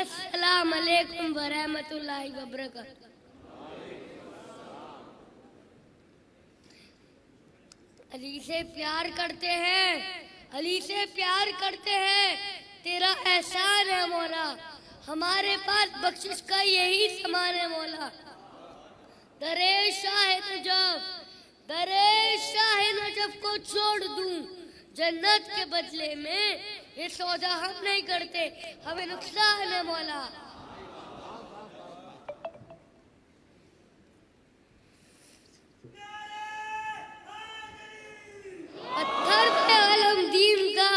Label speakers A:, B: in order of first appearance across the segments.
A: अस्सलाम अलैकुम व रहमतुल्लाहि व बरकातहू। अली से प्यार करते हैं, अली से प्यार करते हैं, तेरा एहसान है मौला, हमारे पास बख्शिश का यही सामान है मौला। दरे शाह नजफ, दरे शाह नजफ को छोड़ दूं जन्नत के बदले में, ये सौदा हम नहीं करते, हमें नुकसान है मौला। पत्थर पे अलम दीन का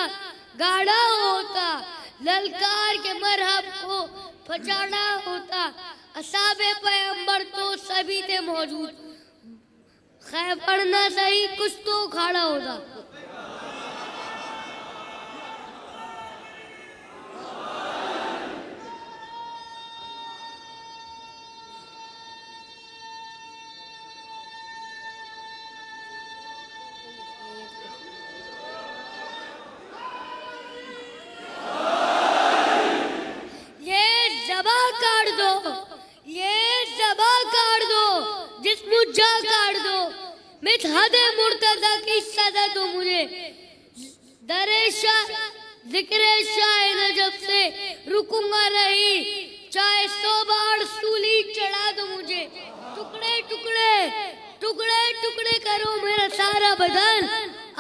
A: गाड़ा होता, ललकार के मरहब को पछाड़ा होता, असाबे पैगंबर तो सभी थे मौजूद, खैबर ना सही कुछ तो खड़ा होता। मुझा काट दो, मित हदे मुर्तजा की सदा दो मुझे, दरे शाह जिक्रे शाह नजफ से रुकूंगा नहीं, चाहे 100 बार सूली चढ़ा दो मुझे। टुकड़े टुकड़े टुकड़े टुकड़े करो मेरा सारा बदन,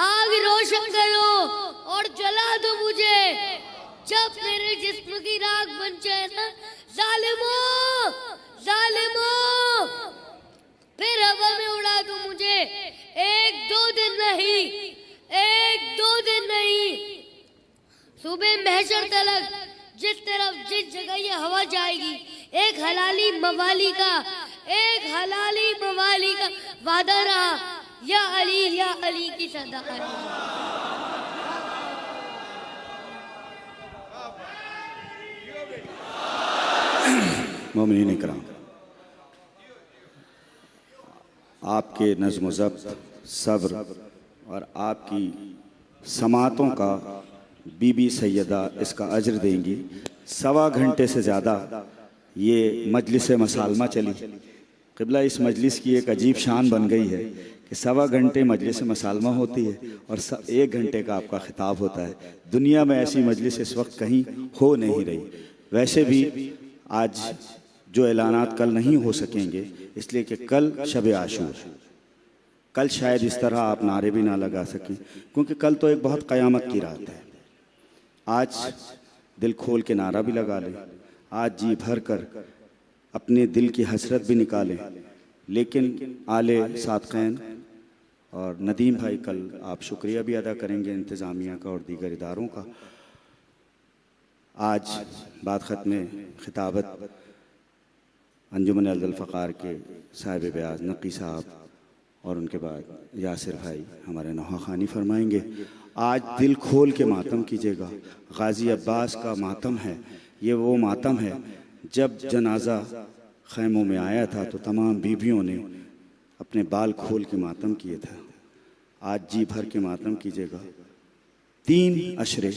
A: आग रोशन करो और जला दो मुझे, जब मेरे जिस्म की राख बन जाए ना जालिमो जालिमो, फिर हवा में उड़ा दो मुझे। 1-2 दिन नहीं, 1-2 दिन नहीं, सुबह महशर तलक जिस तरफ जिस जगह ये हवा जाएगी, एक हलाली मवाली का वादा रहा, या अली की सदा रही।
B: मोमिनीन इकराम, आपके नज़्म ज़ब्त, सब्र और आपकी समातों का बीबी सैयदा इसका अज्र देंगी। 1.25 घंटे से ज़्यादा ये मजलिस मसालमा चली। क़िबला, इस मजलिस की एक अजीब शान बन गई है कि 1.25 घंटे मजलिस मसालमा होती है और 1 घंटे का आपका खिताब होता है। दुनिया में ऐसी मजलिस इस वक्त कहीं हो नहीं रही। वैसे भी आज जो ऐलानात कल नहीं हो सकेंगे, इसलिए कि कल शब आशूर, कल शायद इस तरह आप नारे भी ना लगा सकें, क्योंकि कल तो एक बहुत क़यामत की रात है। आज दिल खोल के नारा भी लगा लें, आज जी भर कर अपने दिल की हसरत भी निकालें, लेकिन आले सादक़ैन और नदीम भाई, कल आप शुक्रिया भी अदा करेंगे इंतज़ामिया का और दीगर इदारों का। आज बाद ख़त्म खिताबत अंजुमन अल फ़क़ार के साहिब ब्याज नक़ी साहब और उनके बाद यासिर भाई हमारे नौहाख़ानी फरमाएंगे। आज दिल खोल के मातम कीजिएगा। गाज़ी अब्बास का मातम है, ये वो मातम है जब जनाजा खैमों में आया था तो तमाम बीवियों ने अपने बाल खोल के मातम किए थे। आज जी भर के मातम कीजिएगा। 3 अशरे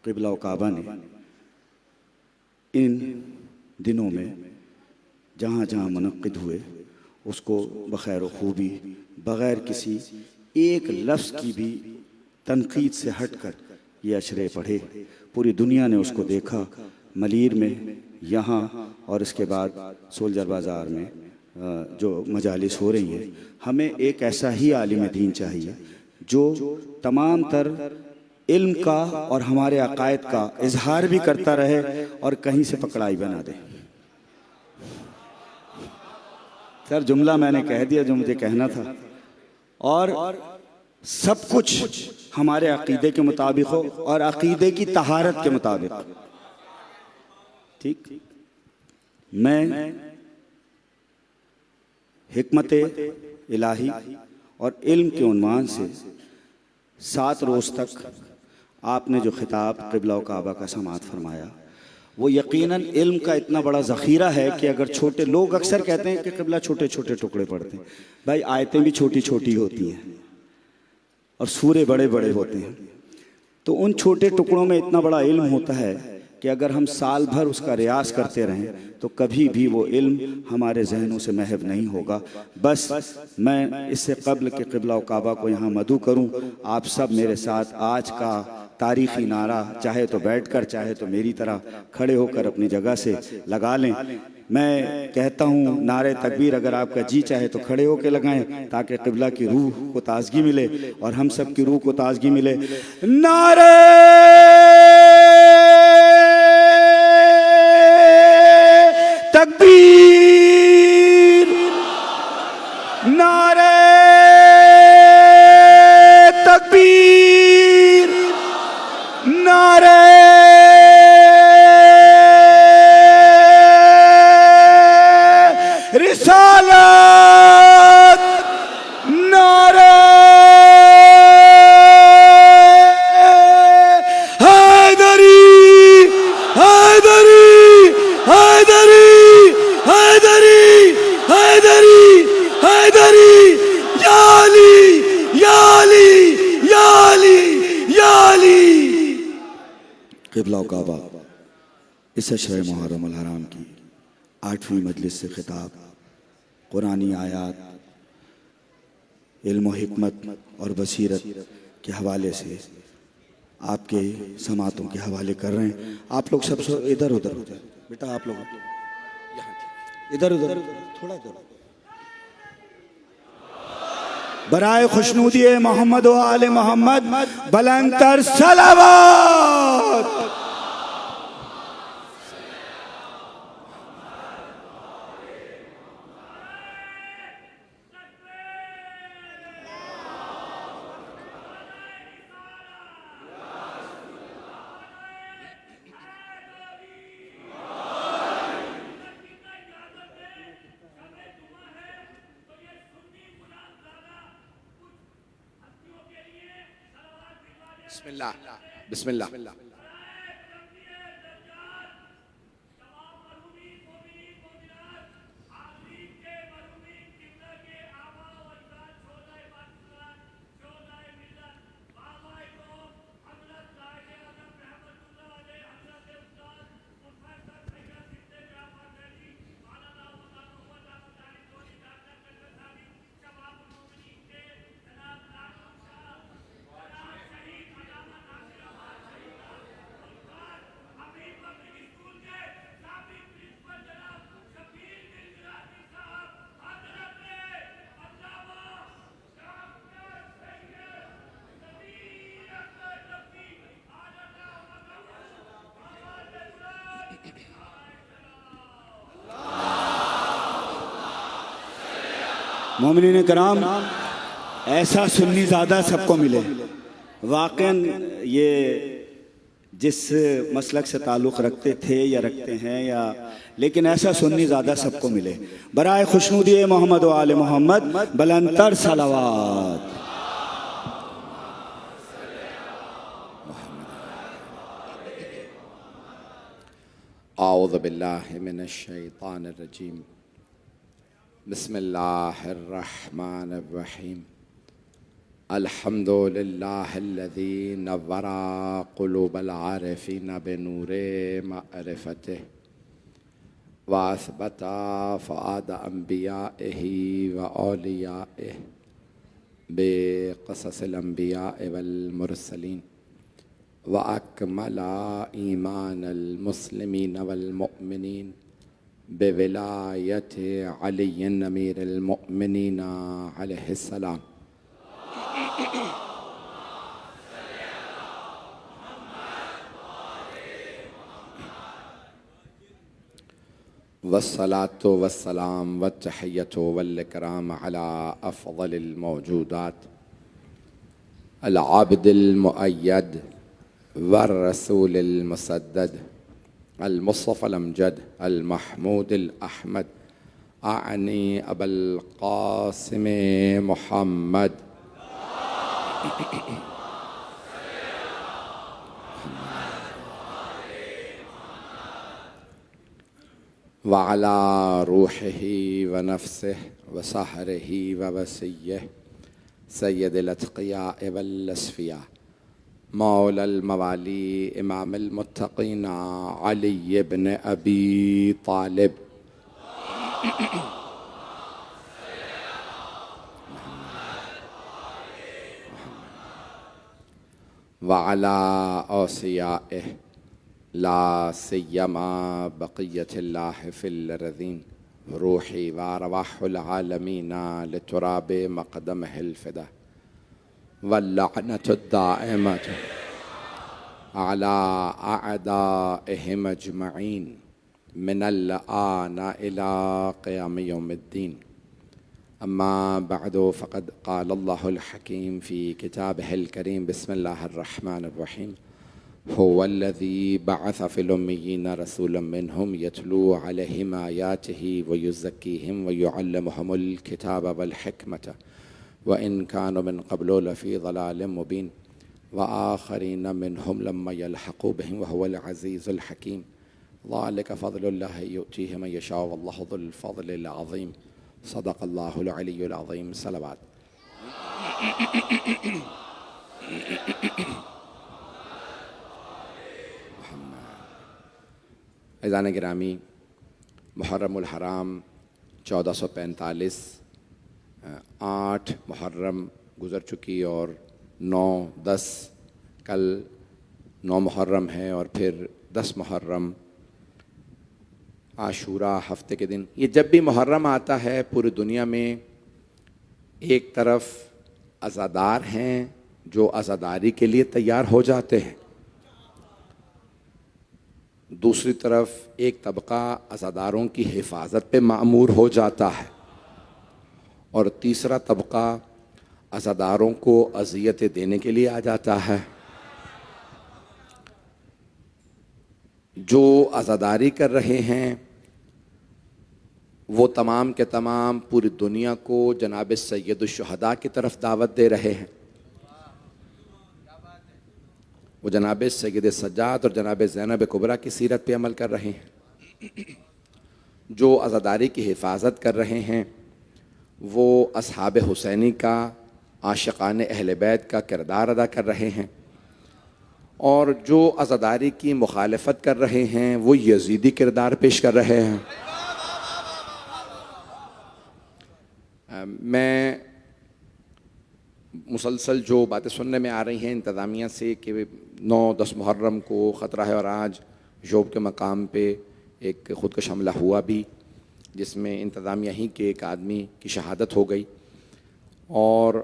B: क़िबला व काबा ने इन दिनों में जहाँ जहाँ मुनक़्क़िद हुए उसको बख़ैर खूबी, बग़ैर किसी एक लफ्ज़ की भी तनक़ीद से हट कर ये अशरे पढ़े। पूरी दुनिया ने उसको देखा, मलीर में, यहाँ और इसके बाद सोल्जर बाज़ार में जो मजालिस हो रही हैं। हमें एक ऐसा ही आलिम दीन चाहिए जो तमाम तर इल्म का और हमारे अक़ायद का इजहार भी करता रहे और कहीं से पकड़ाई बना दे। सर, जुमला मैंने कह दिया जो मुझे कहना था, और सब कुछ हमारे अक़ीदे के मुताबिक हो और अक़ीदे की तहारत के मुताबिक। ठीक, मैं हिकमत इलाही और इल्म के उन्वान से 7 रोज़ तक आपने जो खिताब क़िबला व काबा का समाअत फरमाया, वो यकीनन इल्म का इतना बड़ा ज़ख़ीरा है कि अगर छोटे लोग अक्सर कहते हैं कि क़िबला छोटे छोटे टुकड़े पढ़ते हैं। भाई, आयतें भी छोटी छोटी होती हैं और सूरे बड़े बड़े होते हैं, तो उन छोटे टुकड़ों में इतना बड़ा इल्म होता है कि अगर हम साल भर उसका रियाज करते रहें तो कभी भी वो इल्म हमारे जहनों से महव नहीं होगा। बस मैं इससे कब्ल के क़िबला व काबा को यहाँ मदू करूँ, आप सब मेरे साथ आज का तारीख़ी नारा चाहे तो बैठकर चाहे तो मेरी तरह खड़े होकर अपनी जगह से लगा लें। मैं कहता हूँ नारे तकबीर अगर आपका जी चाहे तो खड़े होकर लगाएं ताकि क़िबला की रूह को ताज़गी मिले और हम सब की रूह को ताज़गी मिले। नारे तकबीर, नारे तकबीर, नारे रिसालत, नारे हैदरी, हैदरी, हैदरी, हैदरी, हैदरी, हैदरी, याली, याली, याली, याली। क़िबला व काबा इस शहर मुहर्रम अल हराम की 8वीं मजलिस से खिताब, कुरानी आयात, इल्म व हिकमत और बसीरत के हवाले से आपके समातों के हवाले कर रहे हैं। आप लोग सब इधर उधर हो जाए बेटा, आप लोग इधर उधर थोड़ा इधर। बराए खुशनूदी मोहम्मद व आले मोहम्मद बुलंदतर सलावत।
C: बिस्मिल्लाह, बिस्मिल्लाह।
B: मोमिनीन कराम, ऐसा सुन्नी ज़्यादा सबको मिले। वाक़न ये जिस मसलक से ताल्लुक़ रखते थे या रखते हैं या, लेकिन ऐसा सुन्नी ज़्यादा सबको मिले। बराए खुशनूदी मोहम्मद व आले मोहम्मद बुलंदतर सलावत।
C: आऊज़ु बिल्लाहि मिनश शैतानिर रजीम। बिस्मिल्लाहिर्रहमानिर्रहीम। अल्हम्दुलिल्लाहिल्लज़ी नव्वरा क़ुलूबल आरिफ़ीन बिनूरे मअरिफ़तिह व असबता फ़ुआद अंबियाइही व औलियाइह बिक़ससिल अंबियाइ वल मुरसलीन व अकमला ईमानल मुस्लिमीन वल मुअमिनीन बिविलायत अलीय्यिन अमीरुल मुअमिनीन अलैहिस्सलाम। वस्सलातु वस्सलाम वत्तहिय्यतु वल इकराम अला अफ़ज़लिल मौजूदात अल आबिदिल मुअय्यद वर रसूलिल मुसद्दद अल मुस्तफ़ल अमजद अल महमूदिल अहमद आनी अबल क़ासिम मुहम्मद व अला रूहिही व नफ्सिही व सहरिही व वसिय्यिही सय्यदिल अत्क़िया वल अस्फ़िया मौलल मवाली इमामुल मुत्तक़ीन अली इब्न अबी तालिब। व अला औसियाइह ला सिय्यमा बक़ियतिल्लाहि फिल अर्ज़ीन रूही व अरवाहुल आलमीन लितुराबि मक़दमिहिल फ़िदा वल्लअनतु दाइमतु अला अअदाइहिम अजमईन मिनल आन इला क़ियाम यौमिद्दीन। अम्मा बअदु फ़क़द क़ालल्लाहुल हकीम फ़ी किताबिहिल करीम बिस्मिल्लाहिर रहमानिर रहीम हुवल्लज़ी बअस फ़िल उम्मिय्यीन रसूलन मिनहुम यतलू अलैहिम आयातिही व युज़क्कीहिम व युअल्लिमुहुमुल किताब वल हिकमत व इन कानू मिन क़ब्लु लफ़ी ज़लालिम मुबीन व आख़रीन मिनहुम लम्मा यल्हक़ू बिहिम व हुवल अज़ीज़ुल हकीम। ज़ालिका फ़ज़लुल्लाहि युअतीहि मन यशाअ वल्लाहु ज़ुल फ़ज़लिल अज़ीम। सदक़ल्लाहुल अलियुल अज़ीम। सलवात। अज़ान गिरामी, मुहर्रमुल हराम 1445, 8 मुहर्रम गुज़र चुकी और 9-10 कल 9 मुहर्रम है और फिर 10 मुहर्रम आशूरा हफ्ते के दिन। ये जब भी मुहर्रम आता है पूरी दुनिया में एक तरफ अज़ादार हैं जो अज़ादारी के लिए तैयार हो जाते हैं, दूसरी तरफ एक तबका अज़ादारों की हिफाजत पे मामूर हो जाता है और तीसरा तबका अज़ादारों को अज़ियतें देने के लिए आ जाता है। जो अज़ादारी कर रहे हैं वो तमाम के तमाम पूरी दुनिया को जनाब सैयदुश्शुहदा की तरफ दावत दे रहे हैं। वो जनाब सैयद सज्जाद और जनाब ज़ैनब कुबरा की सीरत पे अमल कर रहे हैं। जो अज़ादारी की हिफाजत कर रहे हैं वो असहाब हुसैनी का, आशिक़ान अहले बैत का किरदार अदा कर रहे हैं और जो अज़ादारी की मुखालफत कर रहे हैं वो यज़ीदी किरदार पेश कर रहे हैं। मैं मुसलसल जो बातें सुनने में आ रही हैं इंतज़ामिया से कि 9-10 मुहर्रम को ख़तरा है और आज जोब के मकाम पे एक ख़ुदकश हमला हुआ भी जिसमें इंतज़ामिया ही के एक आदमी की शहादत हो गई और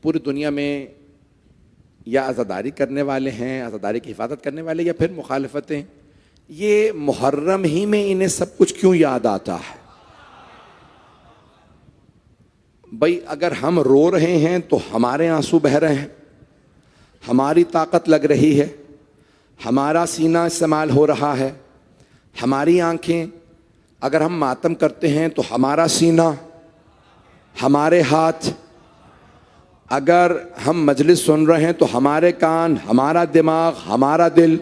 C: पूरी दुनिया में या अज़ादारी करने वाले हैं, अज़ादारी की हिफाजत करने वाले या फिर मुखालफतें, ये मुहर्रम ही में इन्हें सब कुछ क्यों याद आता है? भाई अगर हम रो रहे हैं तो हमारे आंसू बह रहे हैं, हमारी ताकत लग रही है, हमारा सीना इस्तेमाल हो रहा है, हमारी आंखें, अगर हम मातम करते हैं तो हमारा सीना, हमारे हाथ, अगर हम मजलिस सुन रहे हैं तो हमारे कान, हमारा दिमाग, हमारा दिल।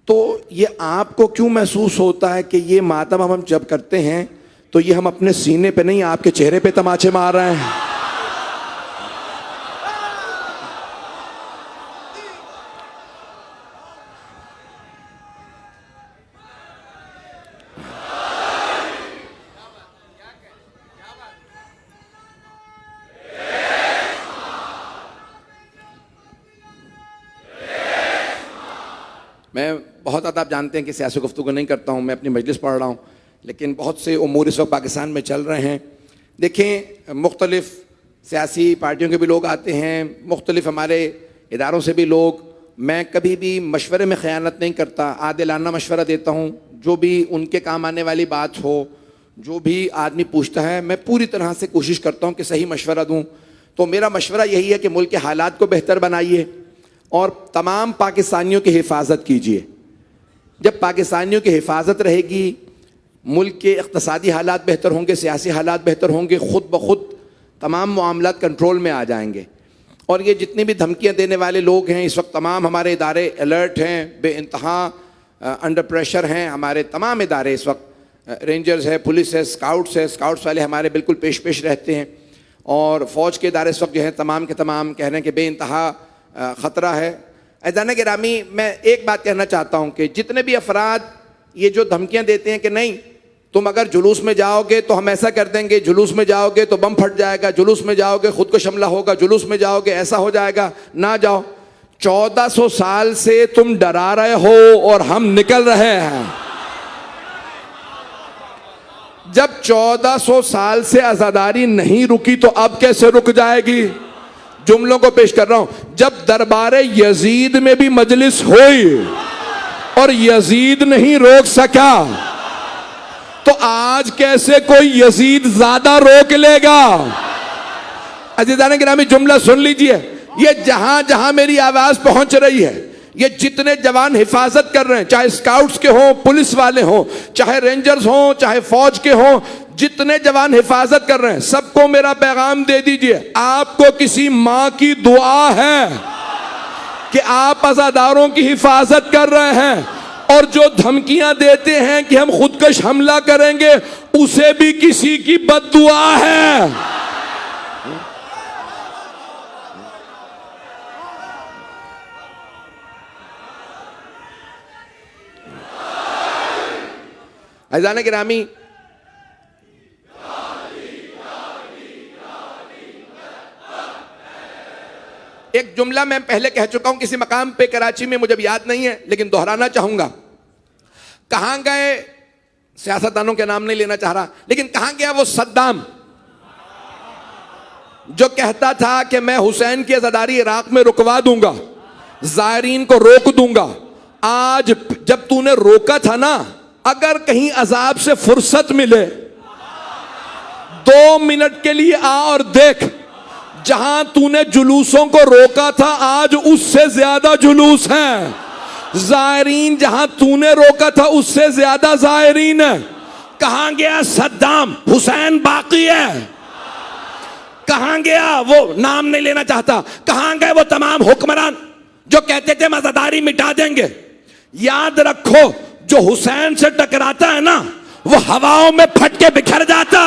C: तो ये आपको क्यों महसूस होता है कि ये मातम हम जब करते हैं तो ये हम अपने सीने पे नहीं आपके चेहरे पे तमाचे मार रहे हैं? मैं बहुत ज़्यादा आप जानते हैं कि सियासी गुफ्तगू नहीं करता हूँ, मैं अपनी मजलिस पढ़ रहा हूँ, लेकिन बहुत से उमूर इस वक्त पाकिस्तान में चल रहे हैं। देखें, मुख्तलिफ़ सियासी पार्टियों के भी लोग आते हैं, मुख्तलिफ़ हमारे इदारों से भी लोग। मैं कभी भी मशवरे में ख़यानत नहीं करता, आदिलाना मशवरा देता हूँ। जो भी उनके काम आने वाली बात हो, जो भी आदमी पूछता है, मैं पूरी तरह से कोशिश करता हूँ कि सही मशवरा दूँ। तो मेरा मशवरा यही है कि मुल्क के हालात को बेहतर बनाइए और तमाम पाकिस्तानियों की हिफाजत कीजिए। जब पाकिस्तानियों की हिफाजत रहेगी, मुल्क के इक़्तिसादी हालात बेहतर होंगे, सियासी हालात बेहतर होंगे, ख़ुद ब खुद तमाम मामलात कंट्रोल में आ जाएंगे। और ये जितनी भी धमकियां देने वाले लोग हैं, इस वक्त तमाम हमारे इदारे अलर्ट हैं, बेइंतहा अंडर प्रेशर हैं। हमारे तमाम इदारे इस वक्त, रेंजर्स है, पुलिस है, स्काउट्स वाले हमारे बिल्कुल पेश रहते हैं। और फ़ौज के इदारे इस वक्त जो हैं तमाम के तमाम कह रहे हैं कि बेइंतहा ख़तरा है। ऐज़ान गिरामी, मैं एक बात कहना चाहता हूँ कि जितने भी अफराद ये जो धमकियाँ देते हैं कि नहीं तुम अगर जुलूस में जाओगे तो हम ऐसा कर देंगे, जुलूस में जाओगे तो बम फट जाएगा, जुलूस में जाओगे खुद को हमला होगा, जुलूस में जाओगे ऐसा हो जाएगा, ना जाओ। 1400 साल से तुम डरा रहे हो और हम निकल रहे हैं। जब 1400 साल से आज़ादारी नहीं रुकी तो अब कैसे रुक जाएगी? जुमलों को पेश कर रहा हूं। जब दरबारे यजीद में भी मजलिस हुई और यजीद नहीं रोक सका तो आज कैसे कोई यजीद ज्यादा रोक लेगा? अज़ीज़ान गिरामी, जुमला सुन लीजिए। ये जहां जहां मेरी आवाज पहुंच रही है, ये जितने जवान हिफाजत कर रहे हैं, चाहे स्काउट्स के हों, पुलिस वाले हों, चाहे रेंजर्स हों, चाहे फौज के हों, जितने जवान हिफाजत कर रहे हैं, सबको मेरा पैगाम दे दीजिए। आपको किसी मां की दुआ है कि आप अज़ादारों की हिफाजत कर रहे हैं, और जो धमकियां देते हैं कि हम खुदकश हमला करेंगे, उसे भी किसी की बद्दुआ है। अज़ीज़ान गिरामी, एक जुमला मैं पहले कह चुका हूं किसी मकाम पे कराची में, मुझे याद नहीं है लेकिन दोहराना चाहूंगा। कहां गए, सियासतदानों के नाम नहीं लेना चाह रहा, लेकिन कहां गया वो सद्दाम जो कहता था कि मैं हुसैन की आज़ादारी इराक में रुकवा दूंगा, ज़ायरीन को रोक दूंगा। आज जब तूने रोका था ना, अगर कहीं अजाब से फुर्सत मिले 2 मिनट के लिए आ और देख, जहां तूने जुलूसों को रोका था आज उससे ज्यादा जुलूस हैं। ज़ायरीन जहां तूने रोका था उससे ज्यादा ज़ायरीन है। कहां गया सद्दाम? हुसैन बाकी है। कहां गया वो, नाम नहीं लेना चाहता, कहां गए वो तमाम हुक्मरान जो कहते थे मज़ादारी मिटा देंगे? याद रखो, जो हुसैन से टकराता है ना, वो हवाओं में फट के बिखर जाता।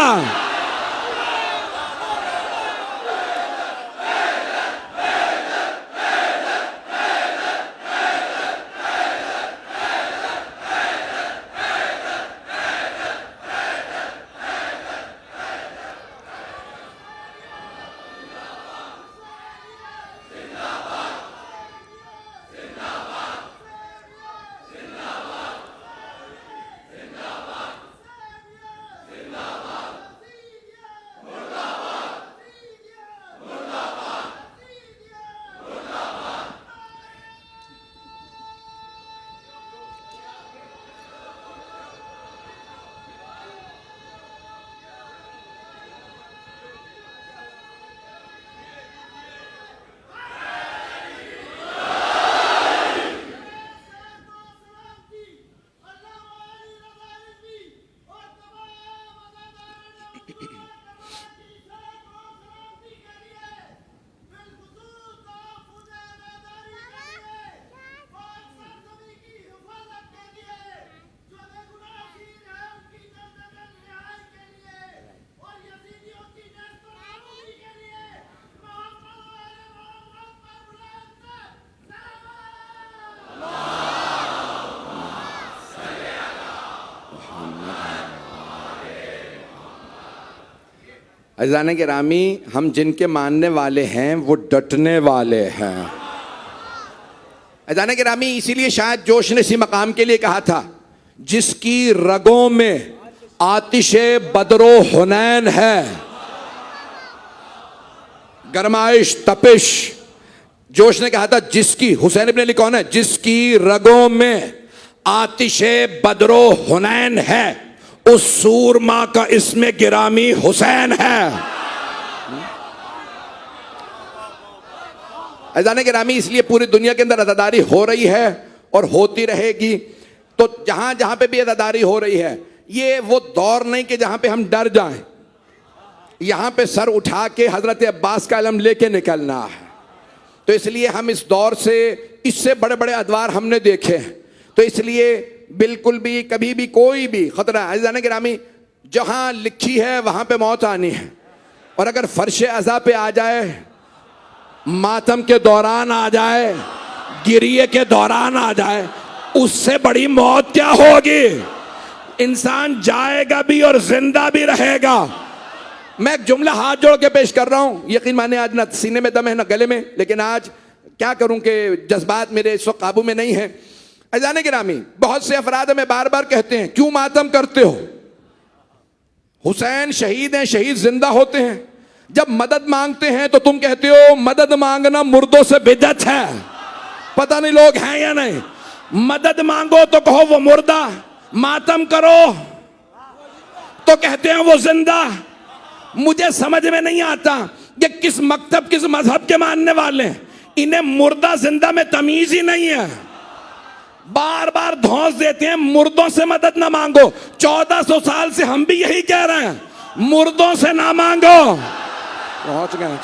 C: अज़ीज़ान गिरामी, हम जिनके मानने वाले हैं वो डटने वाले हैं। अज़ीज़ान गिरामी, इसीलिए शायद जोश ने इसी मकाम के लिए कहा था, जिसकी रगों में आतिशे बदरो हुनैन है, गरमाइश तपिश। जोश ने कहा था जिसकी, हुसैन इब्न अली कौन है? जिसकी रगों में आतिशे बदरो हुनैन है, उस सूरमा का इसमें गिरामी हुसैन है। अज़ीज़ान गिरामी, इसलिए पूरी दुनिया के अंदर अज़ादारी हो रही है और होती रहेगी। तो जहां जहां पे भी अज़ादारी हो रही है, ये वो दौर नहीं कि जहां पे हम डर जाएं। यहां पे सर उठा के हजरत अब्बास का इल्म लेके निकलना है। तो इसलिए हम इस दौर से, इससे बड़े बड़े अदवार हमने देखे हैं, तो इसलिए बिल्कुल भी कभी भी कोई भी खतरा। अज़ीज़ान गिरामी, जहां लिखी है वहां पे मौत आनी है, और अगर फर्श अज़ा पे आ जाए मातम के दौरान आ जाए, गिरिए के दौरान आ जाए, उससे बड़ी मौत क्या होगी? इंसान जाएगा भी और जिंदा भी रहेगा। मैं एक जुमला हाथ जोड़ के पेश कर रहा हूं, यकीन माने आज ना सीने में दम है ना गले में, लेकिन आज क्या करूं कि जज्बात मेरे इस वक्त काबू में नहीं है। अजाने गिरामी, बहुत से अफराद हमें बार बार कहते हैं क्यों मातम करते हो? हुसैन शहीद हैं, शहीद जिंदा होते हैं। जब मदद मांगते हैं तो तुम कहते हो मदद मांगना मुर्दों से बिदअत है। पता नहीं लोग हैं या नहीं। मदद मांगो तो कहो वो मुर्दा, मातम करो तो कहते हैं वो जिंदा। मुझे समझ में नहीं आता कि किस मकतब किस मजहब के मानने वाले हैं, इन्हें मुर्दा जिंदा में तमीज ही नहीं है। बार बार धौंस देते हैं मुर्दों से मदद ना मांगो। 1400 साल से हम भी यही कह रहे हैं, मुर्दों से ना मांगो। पहुंच गए।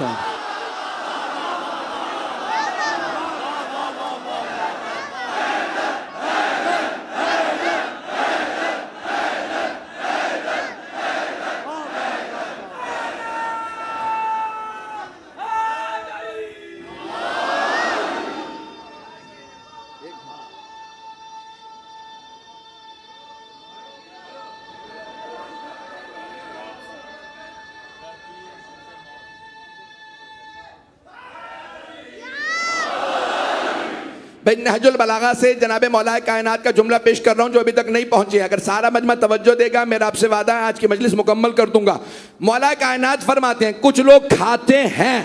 C: भाई नहजुल बलागा से जनाब मौलाए कायनात का जुमला पेश कर रहा हूं जो अभी तक नहीं पहुंचे। अगर सारा मजमा तवज्जो देगा, मेरा आपसे वादा है आज की मजलिस मुकम्मल कर दूंगा। मौलाए कायनात फरमाते हैं कुछ लोग खाते हैं,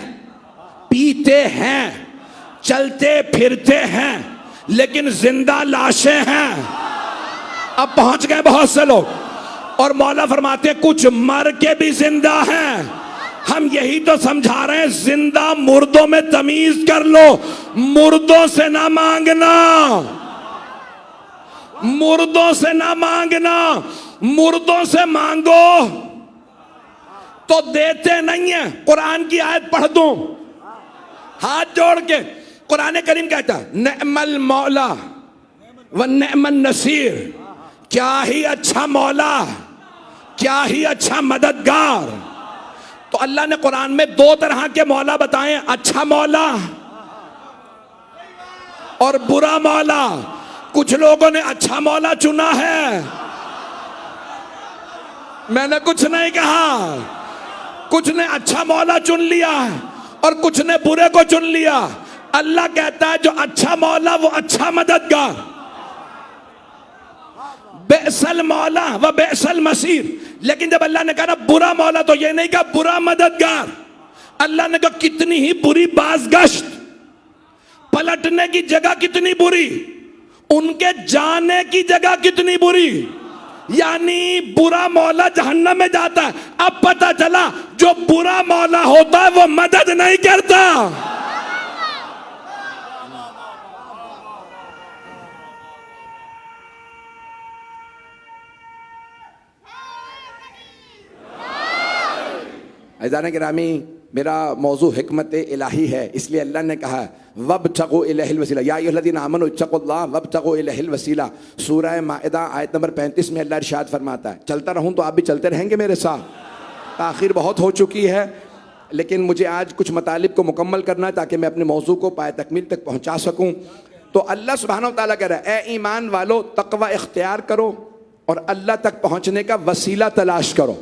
C: पीते हैं, चलते फिरते हैं, लेकिन जिंदा लाशें हैं। अब पहुंच गए बहुत से लोग। और मौला फरमाते हैं कुछ मर के भी जिंदा हैं। हम यही तो समझा रहे हैं, जिंदा मुर्दों में तमीज कर लो, मुर्दों से ना मांगना, मुर्दों से ना मांगना। मुर्दों से मांगो तो देते नहीं है। कुरान की आयत पढ़ दूं हाथ जोड़ के, कुरान करीम कहता है नेमल मौला व नेमन नसीर, क्या ही अच्छा मौला, क्या ही अच्छा मददगार। तो अल्लाह ने कुरान में दो तरह के मौला बताए, अच्छा मौला और बुरा मौला। कुछ लोगों ने अच्छा मौला चुना है, मैंने कुछ नहीं कहा। कुछ ने अच्छा मौला चुन लिया और कुछ ने बुरे को चुन लिया। अल्लाह कहता है जो अच्छा मौला वो अच्छा मददगार, बेसल मौला व बेसल मसीर। लेकिन जब अल्लाह ने कहा ना बुरा मौला, तो ये नहीं कहा बुरा मददगार। अल्लाह ने कहा कितनी ही बुरी बाज़गश्त, पलटने की जगह कितनी बुरी, उनके जाने की जगह कितनी बुरी। यानी बुरा मौला जहन्नम में जाता है। अब पता चला जो बुरा मौला होता है वो मदद नहीं करता। अज़ान गिरामी, मेरा मौजू हिकमत इलाही है, इसलिए अल्लाह ने कहा वब्तगू इलैहिल वसीला या अय्युहल्लज़ीना आमनू इत्तक़ुल्लाह वब्तगू इलैहिल वसीला। सूरह माइदा आयत नंबर 35 में अल्लाह इरशाद फरमाता है, चलता रहूं तो आप भी चलते रहेंगे मेरे साथ। ताख़ीर बहुत हो चुकी है, लेकिन मुझे आज कुछ मतालिब को मुकम्मल करना है ताकि मैं अपने मौजू को पाए तकमील तक पहुँचा सकूँ। तो अल्लाह सुब्हानहू व तआला कह रहा है, ए ईमान वालो तक़वा इख्तियार करो और अल्लाह तक पहुँचने का वसीला तलाश करो।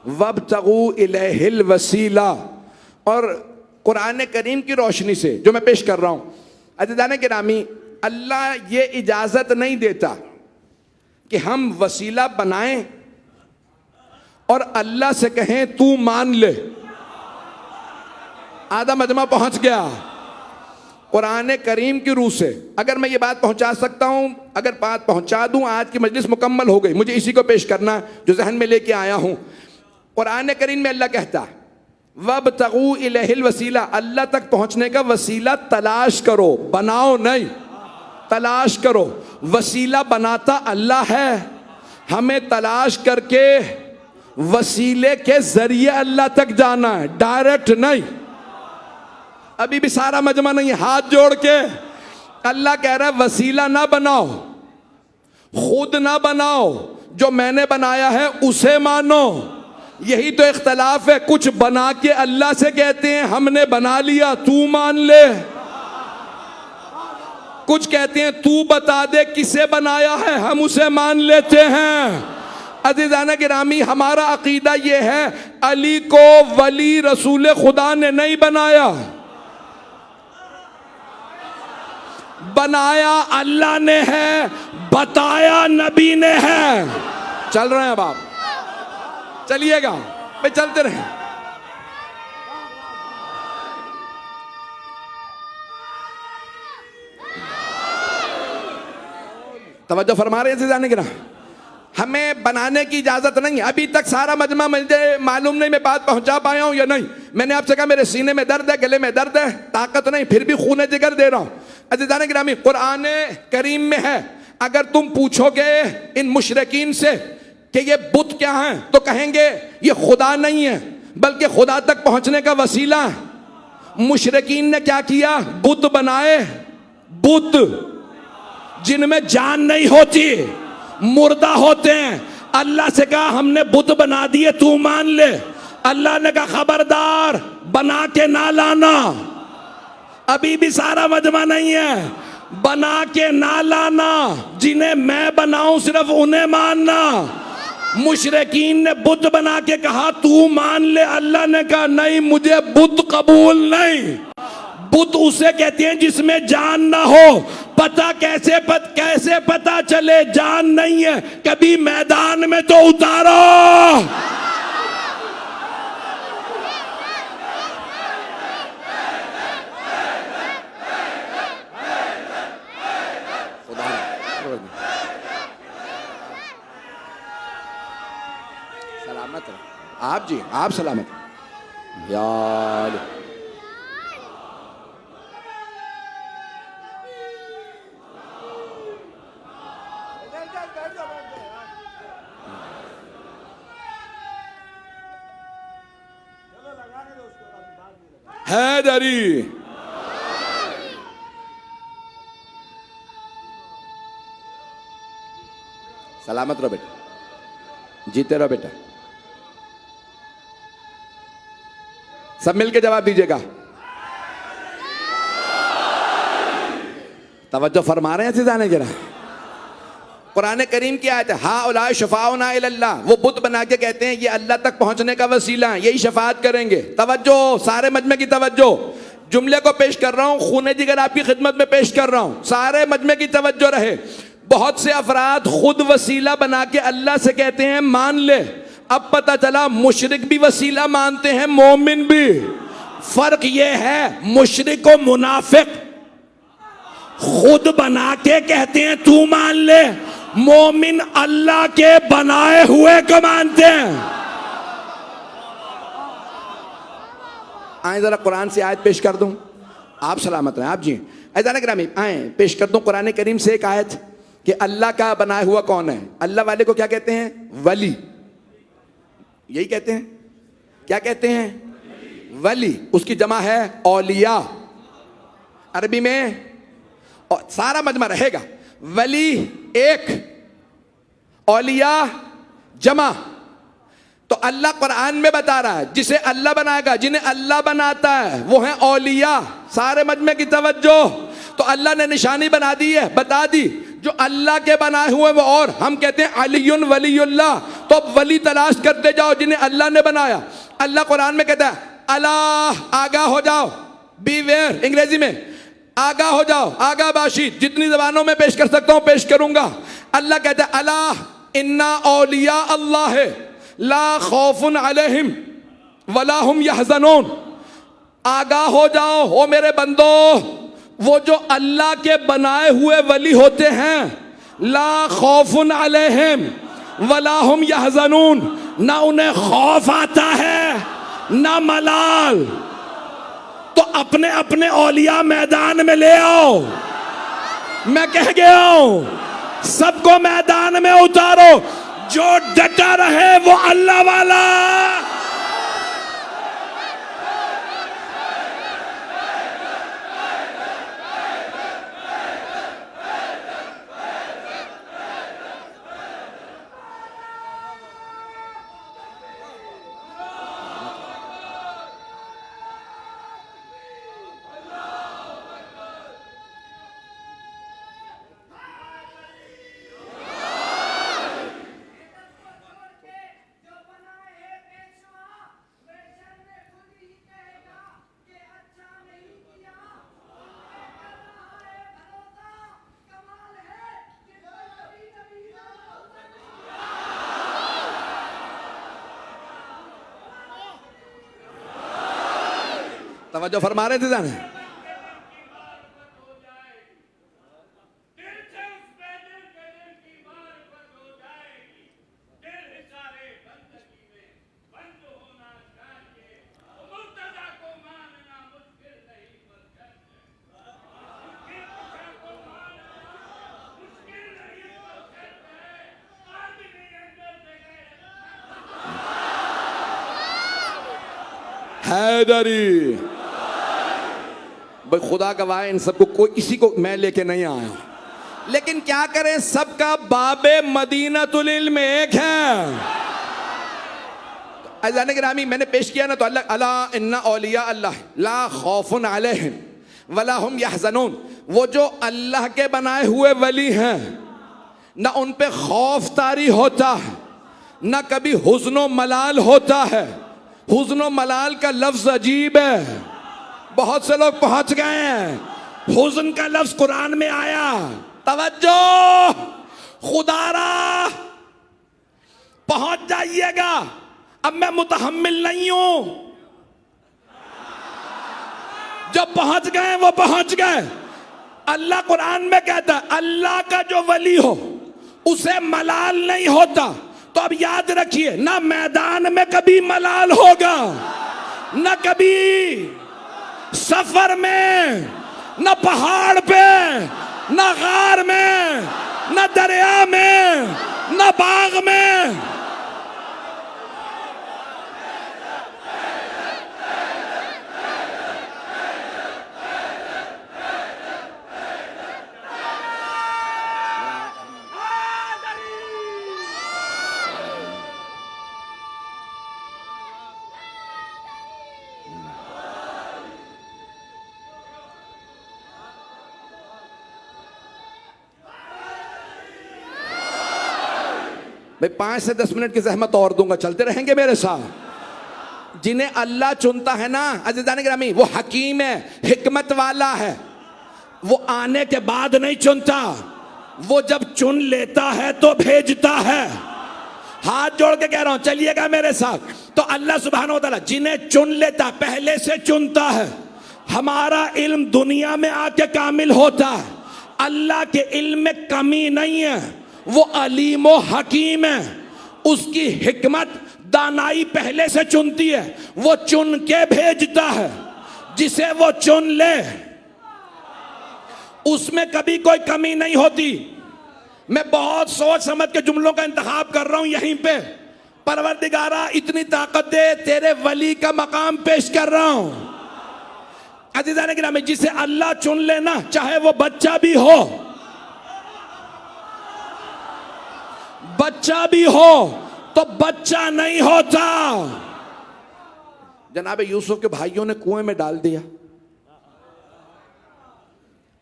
C: वब्तगू इलैहिल वसीला। और कुरान करीम की रोशनी से जो मैं पेश कर रहा हूँ, अज़ीज़ान गिरामी, अल्लाह ये इजाज़त नहीं देता कि हम वसीला बनाएं और अल्लाह से कहें तू मान ले। आधा मजमा पहुँच गया। कुरान करीम की रूह से अगर मैं ये बात पहुँचा सकता हूँ, अगर बात पहुँचा दूँ, आज की मजलिस मुकम्मल हो गई। मुझे इसी को पेश करना जो जहन में लेके आया हूँ। कुरान करीम में अल्लाह कहता है वब्तगू इलैहिल वसीला, अल्लाह तक पहुंचने का वसीला तलाश करो, बनाओ नहीं, तलाश करो। वसीला बनाता अल्लाह है, हमें तलाश करके वसीले के जरिए अल्लाह तक जाना है, डायरेक्ट नहीं। अभी भी सारा मजमा नहीं, हाथ जोड़ के अल्लाह कह रहा है वसीला ना बनाओ, खुद ना बनाओ, जो मैंने बनाया है उसे मानो। यही तो इख्तलाफ है। कुछ बना के अल्लाह से कहते हैं हमने बना लिया तू मान ले, कुछ कहते हैं तू बता दे किसे बनाया है हम उसे मान लेते हैं। अज़ीज़ाना गिरामी, हमारा अकीदा यह है अली को वली रसूल खुदा ने नहीं बनाया, बनाया अल्लाह ने है, बताया नबी ने है। चल रहे हैं अब आप, चलिएगा भाई, चलते रहे। तवज्जो फरमा रहे हैं जाने के ना, हमें बनाने की इजाजत नहीं है। अभी तक सारा मजमा मुझे मालूम नहीं मैं बात पहुंचा पाया हूं या नहीं। मैंने आपसे कहा मेरे सीने में दर्द है, गले में दर्द है, ताकत नहीं, फिर भी खून जिगर दे रहा हूं। अज़ीज़ान गिरामी, कुरान करीम में है, अगर तुम पूछोगे इन मुशरिकीन से कि ये बुत क्या हैं, तो कहेंगे ये खुदा नहीं है बल्कि खुदा तक पहुंचने का वसीला है। मुशरिकीन ने क्या किया, बुत बनाए, बुत जिनमें जान नहीं होती, मुर्दा होते हैं। अल्लाह से कहा हमने बुत बना दिए तू मान ले। अल्लाह ने कहा खबरदार बना के ना लाना। अभी भी सारा मजमा नहीं है, बना के ना लाना, जिन्हें मैं बनाऊं सिर्फ उन्हें मानना। मुशरिकीन ने बुत बना के कहा तू मान ले, अल्लाह ने कहा नहीं मुझे बुत कबूल नहीं। बुत उसे कहते हैं जिसमें जान ना हो। पता कैसे पता चले जान नहीं है, कभी मैदान में तो उतारो। सलामत आप जी, आप सलामत यार। हैदरी सलामत रहो बेटा, जीते रहो बेटा। सब मिलके जवाब दीजिएगा। तवज्जो फरमा रहे हैं जाने जरा। कुरान करीम की आयत है, हा उला शफाउना इल्लाह, वो बुत बना के कहते हैं ये अल्लाह तक पहुंचने का वसीला है, यही शफाअत करेंगे। तवज्जो, सारे मजमे की तवज्जो, जुमले को पेश कर रहा हूं, खूने जिगर आपकी खिदमत में पेश कर रहा हूं, सारे मजमे की तवज्जो रहे। बहुत से अफराद खुद वसीला बना के अल्लाह से कहते हैं मान ले। अब पता चला मुशरिक भी वसीला मानते हैं, मोमिन भी। फर्क यह है मुशरिक को मुनाफिक खुद बना के कहते हैं तू मान ले, मोमिन अल्लाह के बनाए हुए को मानते हैं। आए जरा कुरान से आयत पेश कर दूं, आप सलामत रहे। आप जी ऐसा ग्रामी आए पेश कर दूं कुरान करीम से एक आयत कि अल्लाह का बनाया हुआ कौन है। अल्लाह वाले को क्या कहते हैं, वली। यही कहते हैं, क्या कहते हैं, वली। उसकी जमा है औलिया अरबी में, और सारा मजमा रहेगा। वली एक, औलिया जमा। तो अल्लाह कुरान में बता रहा है जिसे अल्लाह बनाएगा, जिन्हें अल्लाह बनाता है वो है औलिया। सारे मजमे की तवज्जो। तो अल्लाह ने निशानी बना दी है, बता दी जो अल्लाह के बनाए हुए वो, और हम कहते हैं अलीयुन वलीयुल्लाह। तो अब वली तलाश करते जाओ जिन्हें अल्लाह ने बनाया। अल्लाह कुरान में कहता है अल्लाह, आगाह हो जाओ, बी वेयर अंग्रेजी में, आगाह हो जाओ, आगाह बाशी। जितनी जबानों में पेश कर सकता हूं पेश करूंगा। अल्लाह कहता है अल्लाह इन्ना औलिया अल्लाह है ला खौफुन अलैहिम वला हुम यहज़नून। आगाह हो जाओ ओ मेरे बंदो, वो जो अल्लाह के बनाए हुए वली होते हैं, ला खौफुन अलैहिम वला हुम यहज़नून, ना उन्हें खौफ आता है ना मलाल। तो अपने अपने औलिया मैदान में ले आओ। मैं कह गया हूं सबको मैदान में उतारो, जो डटा रहे वो अल्लाह वाला। तवज्जो फरमा रहे थे जाने। हैदरी भाई खुदा गवाह इन सबको कोई किसी को मैं लेके नहीं आया, लेकिन क्या करें सबका बाबे मदीनतुल इल्म एक है। अज़ान गिरामी मैंने पेश किया ना तो अल्लाह अला इन्ना औलिया अल्लाह ला खौफुन अलैहिम वला हुम यहज़नून, वो जो अल्लाह के बनाए हुए वली हैं ना उन पे खौफ तारी होता है ना कभी हुज़्नो मलाल होता है। हुज़्नो मलाल का लफ्ज अजीब है, बहुत से लोग पहुंच गए हैं। हुज़्न का लफ्ज कुरान में आया, तवज्जो खुदारा पहुंच जाइएगा। अब मैं मुतहम्मिल नहीं हूं, जो पहुंच गए वो पहुंच गए। अल्लाह कुरान में कहता है अल्लाह का जो वली हो उसे मलाल नहीं होता। तो अब याद रखिए ना मैदान में कभी मलाल होगा, ना कभी सफर में, ना पहाड़ पे, ना गार में, ना दरिया में, ना बाग में। भाई 5 से 10 मिनट की जहमत और दूंगा, चलते रहेंगे मेरे साथ। जिन्हें अल्लाह चुनता है ना अज़ीज़ान गिरामी, वो हकीम है, हिकमत वाला है। वो आने के बाद नहीं चुनता, वो जब चुन लेता है तो भेजता है। हाथ जोड़ के कह रहा हूं चलिएगा मेरे साथ। तो अल्लाह सुब्हानो व तआला जिन्हें चुन लेता पहले से चुनता है। हमारा इल्म दुनिया में आके कामिल होता है, अल्लाह के इल्म में कमी नहीं है। वो अलीम व हकीम है, उसकी हिकमत दानाई पहले से चुनती है। वो चुन के भेजता है, जिसे वो चुन ले उसमें कभी कोई कमी नहीं होती। मैं बहुत सोच समझ के जुमलों का इंतखाब कर रहा हूं यहीं पे। परवरदिगारा इतनी ताकत दे, तेरे वली का मकाम पेश कर रहा हूं। अज़ीज़ान गिरामी जिसे अल्लाह चुन लेना, चाहे वो बच्चा भी हो, बच्चा भी हो तो बच्चा नहीं होता। जनाब यूसुफ के भाइयों ने कुएं में डाल दिया।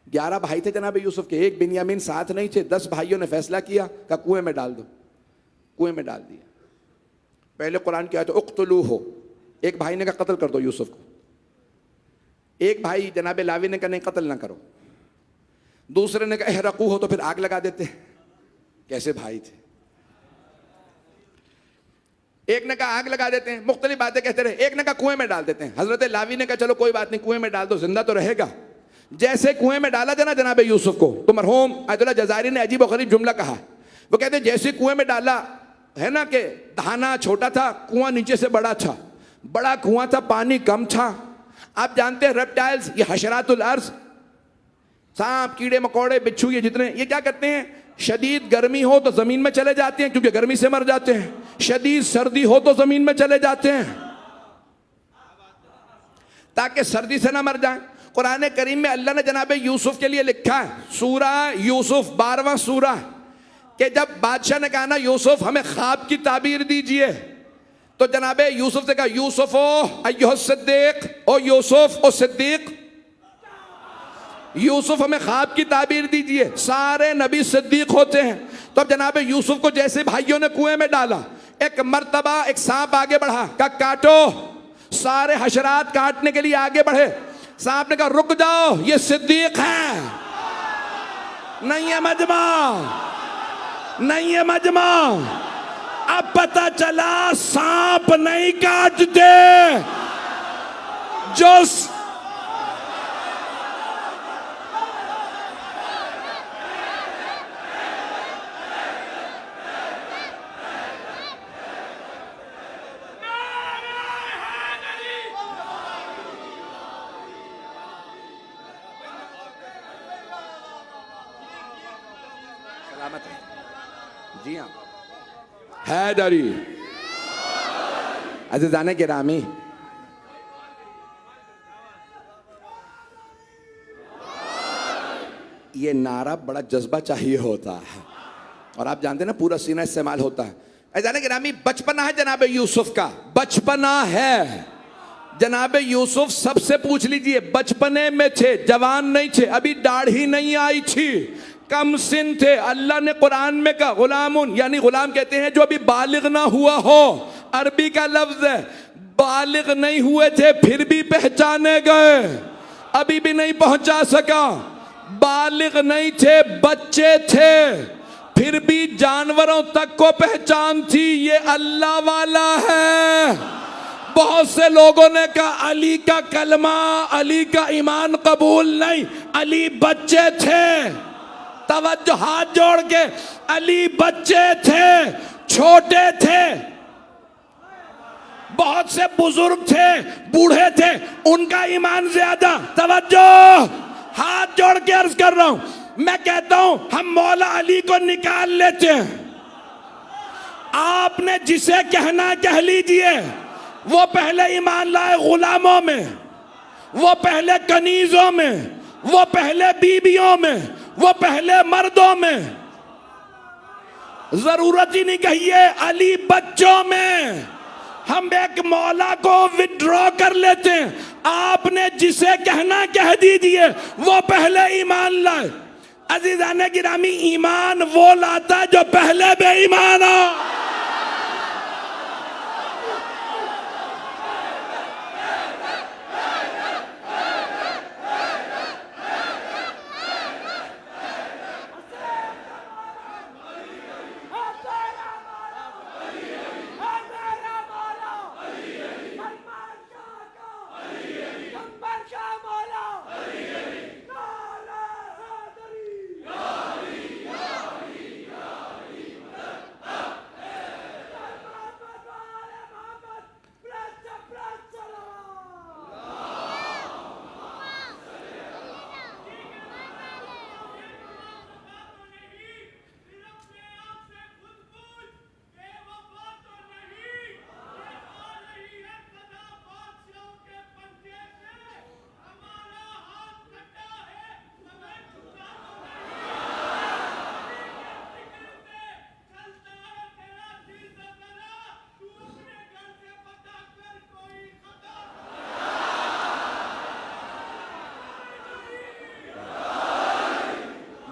C: 11 भाई थे जनाब यूसुफ के, एक बिन्यामीन साथ नहीं थे। 10 भाइयों ने फैसला किया कि कुएं में डाल दो, कुएं में डाल दिया। पहले कुरान की आयत उक्तुलू हो, एक भाई ने कहा कत्ल कर दो यूसुफ को। एक भाई जनाब लावी ने कहा नहीं कत्ल ना करो। दूसरे ने कहा एहरकू हो, तो फिर आग लगा देते। कैसे भाई थे। एक ने कहा आग लगा देते हैं, मुख्तलिफ बातें कहते रहे। एक ने कहा कुएं में डाल देते हैं। हजरत लावी ने कहा चलो कोई बात नहीं, कुएं में डाल दो, जिंदा तो रहेगा। जैसे कुएं में डाला था ना जनाब यूसुफ को, तो मरहूम अयतुल्लाह जज़ारी ने अजीब और गरीब जुमला कहा। वो कहते जैसे कुएं में डाला है ना कि धाना छोटा था, कुआं नीचे से बड़ा था। बड़ा कुआं था, पानी कम था। आप जानते हैं रेप्टाइल्स, ये हशरातुल अर्ज़, सांप कीड़े मकोड़े बिच्छू, ये जितने, ये क्या करते हैं, शदीद गर्मी हो तो जमीन में चले जाते हैं क्योंकि गर्मी से मर जाते हैं। शदीद सर्दी हो तो जमीन में चले जाते हैं ताकि सर्दी से ना मर जाए। कुरान करीम में अल्लाह ने जनाब यूसुफ के लिए लिखा है, सूरा यूसुफ 12वां सूरा, कि जब बादशाह ने कहा ना यूसुफ हमें ख्वाब की ताबीर दीजिए, तो जनाब यूसुफ से कहा यूसुफ ओ अय्युह सिद्दीक, ओ यूसुफ ओ सिद्दीक, यूसुफ हमें ख्वाब की ताबीर दीजिए। सारे नबी सिद्दीक होते हैं। तो अब जनाब यूसुफ को जैसे भाइयों ने कुएं में डाला, एक मर्तबा एक सांप आगे बढ़ा, कहा काटो। सारे हशरात काटने के लिए आगे बढ़े। सांप ने कहा रुक जाओ, ये सिद्दीक है, नहीं है मजमा, नहीं है मजमा। अब पता चला सांप नहीं काटते, सलामत रहे। जी हाँ, हैदरी। अज़ीज़ाने गिरामी, ये नारा बड़ा जज्बा चाहिए होता है, और आप जानते हैं ना पूरा सीना इस्तेमाल होता है। अज़ीज़ाने गिरामी, बचपना है जनाब यूसुफ का, बचपना है। जनाब यूसुफ सबसे पूछ लीजिए, बचपने में थे, जवान नहीं थे, अभी दाढ़ी नहीं आई थी, कम सिन थे। अल्लाह ने कुरान में कहा गुलामुन, यानी गुलाम कहते हैं जो अभी बालिग ना हुआ हो, अरबी का लफ्ज है। बालिग नहीं हुए थे फिर भी पहचाने गए, अभी भी नहीं पहुंचा सका। बालिग नहीं थे, बच्चे थे, फिर भी जानवरों तक को पहचान थी, ये अल्लाह वाला है। बहुत से लोगों ने कहा अली का कलमा, अली का ईमान कबूल नहीं, अली बच्चे थे। तवज्जो, हाथ जोड़ के, अली बच्चे थे, छोटे थे। बहुत से बुजुर्ग थे, बूढ़े थे, उनका ईमान ज्यादा। तवज्जो, हाथ जोड़ के अर्ज कर रहा हूं, मैं कहता हूं हम मौला अली को निकाल लेते हैं। आपने जिसे कहना कह लीजिए, वो पहले ईमान लाए गुलामों में, वो पहले कनीजों में, वो पहले बीबियों में, वो पहले मर्दों में। जरूरत ही नहीं कहिए अली बच्चों में। हम एक मौला को विड्रॉ कर लेते हैं। आपने जिसे कहना कह दीजिए, वो पहले ईमान लाए। अजीजाने गिरामी, ईमान वो लाता है जो पहले बेईमान हो।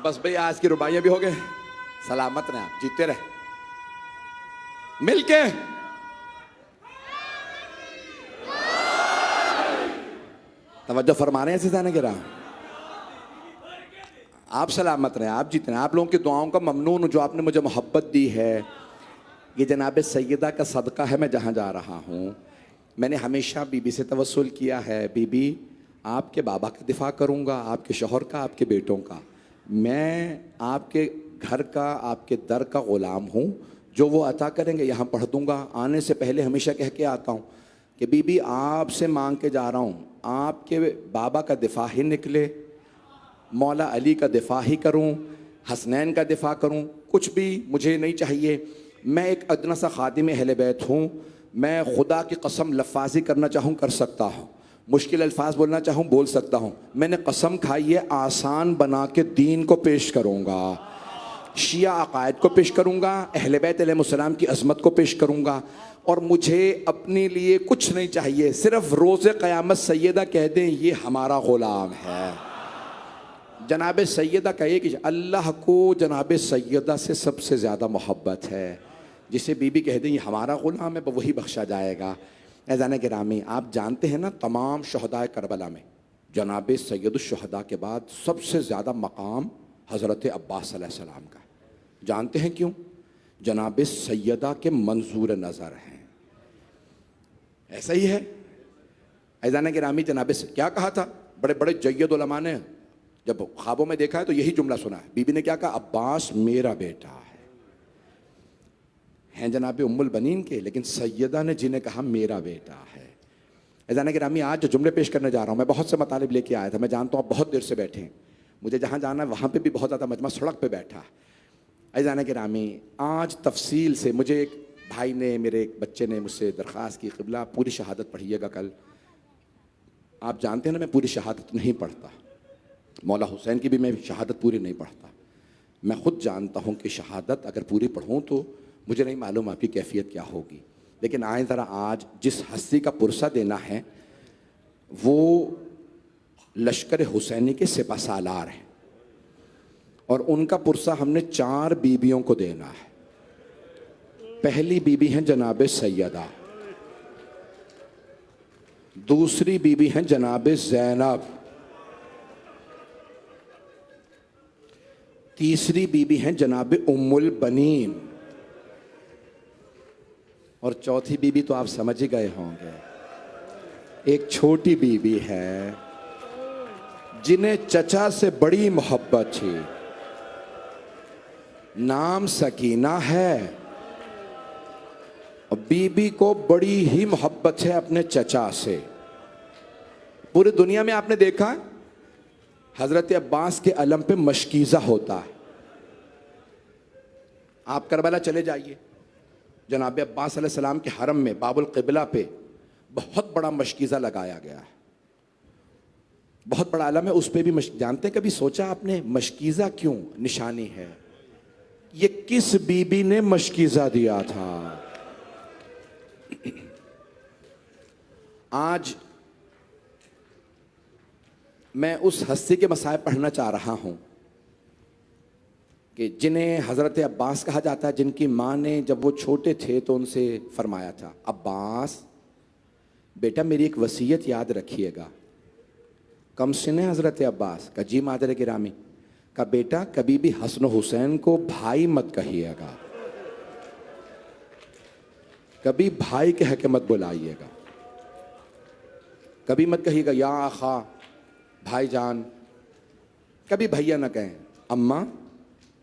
C: बस भाई, आज की रुबाइयां भी हो गए। सलामत रहे आप, जीते रहे मिलके। तवज्जो फरमा रहे हैं सिताने गिरा। आप सलामत रहे, आप जीते रहे। आप लोगों की दुआओं का ममनून, जो आपने मुझे मोहब्बत दी है, ये जनाब सैयदा का सदका है। मैं जहाँ जा रहा हूँ, मैंने हमेशा बीबी से तवस्सुल किया है, बीबी आपके बाबा का दिफा करूँगा, आपके शौहर का, आपके बेटों का। मैं आपके घर का, आपके दर का ग़ुलाम हूँ, जो वो अता करेंगे यहाँ पढ़ दूँगा। आने से पहले हमेशा कह के आता हूँ कि बीबी आपसे मांग के जा रहा हूँ, आपके बाबा का दिफा ही निकले, मौला अली का दिफा ही करूँ, हसनैन का दिफा करूँ, कुछ भी मुझे नहीं चाहिए। मैं एक अदना सा खादिम अहले बैत हूँ। मैं खुदा की कसम लफ्फ़ाज़ी करना चाहूँ कर सकता हूँ, मुश्किल अल्फाज बोलना चाहूँ बोल सकता हूँ। मैंने कसम खाई है आसान बना के दीन को पेश करूँगा, शिया अकायद को पेश करूँगा, अहले बैत अलैहिस्सलाम की अज़मत को पेश करूँगा। और मुझे अपने लिए कुछ नहीं चाहिए, सिर्फ रोज़े क़यामत सैयदा कह दें ये हमारा ग़ुलाम है। जनाब सैयदा कहे कि अल्लाह को जनाब सैयदा से सबसे ज़्यादा मोहब्बत है। जिसे बीबी कह दें ये हमारा ग़ुलाम है, वही बख्शा जाएगा। ऐज़ान गिरामी, आप जानते हैं ना, तमाम शहदाए करबला में जनाब सैयदुश्शहदा के बाद सबसे ज़्यादा मकाम हज़रत अब्बास अलैहिस्सलाम का। जानते हैं क्यों? जनाब सैयदा के मंजूर नज़र हैं। ऐसा ही है। ऐज़ान गिरामी, जनाब से क्या कहा था? बड़े बड़े जय्यद उलमा ने जब ख्वाबों में देखा है तो यही जुमला सुना है। बीबी ने क्या कहा? अब्बास मेरा बेटा है। हैं जनाब उम्मुल बनीन के, लेकिन सैयदा ने जिन्हें कहा मेरा बेटा है। ऐज़ान गिरामी, आज जो जुमले पेश करने जा रहा हूँ, मैं बहुत से मतालिब लेके आया था। मैं जानता हूँ आप बहुत देर से बैठे हैं, मुझे जहाँ जाना है वहाँ पे भी बहुत ज़्यादा मजमा सड़क पे बैठा है। अज़ाना गिरामी, आज तफसील से मुझे एक भाई ने, मेरे एक बच्चे ने मुझसे दरख्वास्त की, क़िबला पूरी शहादत पढ़िएगा कल। आप जानते हैं ना, मैं पूरी शहादत नहीं पढ़ता, मौला हुसैन की भी मैं शहादत पूरी नहीं पढ़ता। मैं ख़ुद जानता हूँ कि शहादत अगर पूरी पढ़ूँ तो मुझे नहीं मालूम आपकी कैफियत क्या होगी। लेकिन आए ज़रा, आज जिस हस्ती का पुरसा देना है वो लश्कर हुसैनी के सिपहसालार हैं, और उनका पुरसा हमने 4 बीबियों को देना है। पहली बीबी हैं जनाब सैयदा, दूसरी बीबी हैं जनाब ज़ैनब, तीसरी बीबी हैं जनाब उम्मुल बनीन, और चौथी बीबी तो आप समझ ही गए होंगे, एक छोटी बीबी है जिन्हें चचा से बड़ी मोहब्बत थी। नाम सकीना है, और बीबी को बड़ी ही मोहब्बत है अपने चचा से। पूरी दुनिया में आपने देखा हजरत अब्बास के अलम पे मशकीज़ा होता है। आप करबला चले जाइए, जनाब अब्बास अलैहिस्सलाम के हरम में बाबुल क़िबला पे बहुत बड़ा मशकीज़ा लगाया गया है, बहुत बड़ा अलम है, उस पर भी जानते हैं, कभी सोचा आपने मशकीज़ा क्यों निशानी है? ये किस बीबी ने मशकीज़ा दिया था? आज मैं उस हस्ती के मसाइब पढ़ना चाह रहा हूं कि जिन्हें हज़रत अब्बास कहा जाता है, जिनकी माँ ने जब वो छोटे थे तो उनसे फरमाया था, अब्बास बेटा मेरी एक वसीयत याद रखिएगा। कम सिन है हज़रत अब्बास का? जी मादर गिरामी का बेटा कभी भी हसन हुसैन को भाई मत कहिएगा, कभी भाई कह के मत बुलाइएगा, कभी मत कहिएगा या आखा भाईजान, कभी भैया ना कहें। अम्मा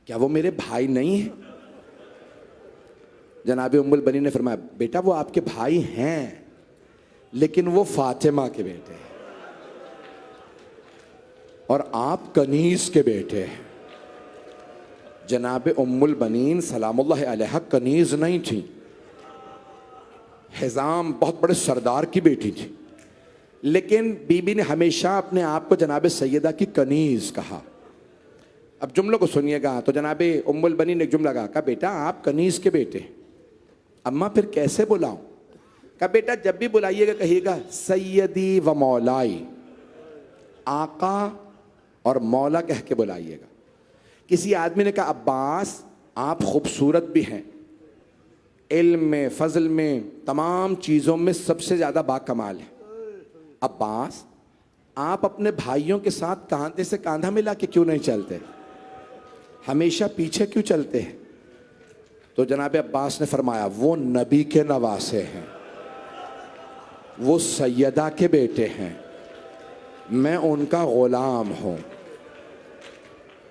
C: क्या वो मेरे भाई नहीं हैं? जनाब उम्मुल बनी ने फरमाया, बेटा वो आपके भाई हैं लेकिन वो फातिमा के बेटे हैं और आप कनीज के बेटे हैं। जनाब उम्मुल बनीन सलामुल्लाह अलैहा कनीज नहीं थी, हिजाम बहुत बड़े सरदार की बेटी थी, लेकिन बीबी ने हमेशा अपने आप को जनाब सैयदा की कनीज कहा। अब जुमलों को सुनिएगा, तो जनाब उम्मुल बनी ने एक जुमला कहा, बेटा आप कनीज के बेटे। अम्मा फिर कैसे बुलाऊं? कहा बेटा जब भी बुलाइएगा कहिएगा सैयदी व मौलाई, आका और मौला कह के बुलाइएगा। किसी आदमी ने कहा अब्बास आप खूबसूरत भी हैं, इल्म में फजल में तमाम चीज़ों में सबसे ज़्यादा बाकमाल है, अब्बास आप अपने भाइयों के साथ कांधे से कांधा मिला के क्यों नहीं चलते, हमेशा पीछे क्यों चलते हैं? तो जनाब अब्बास ने फरमाया वो नबी के नवासे हैं, वो सैयदा के बेटे हैं, मैं उनका ग़ुलाम हूँ।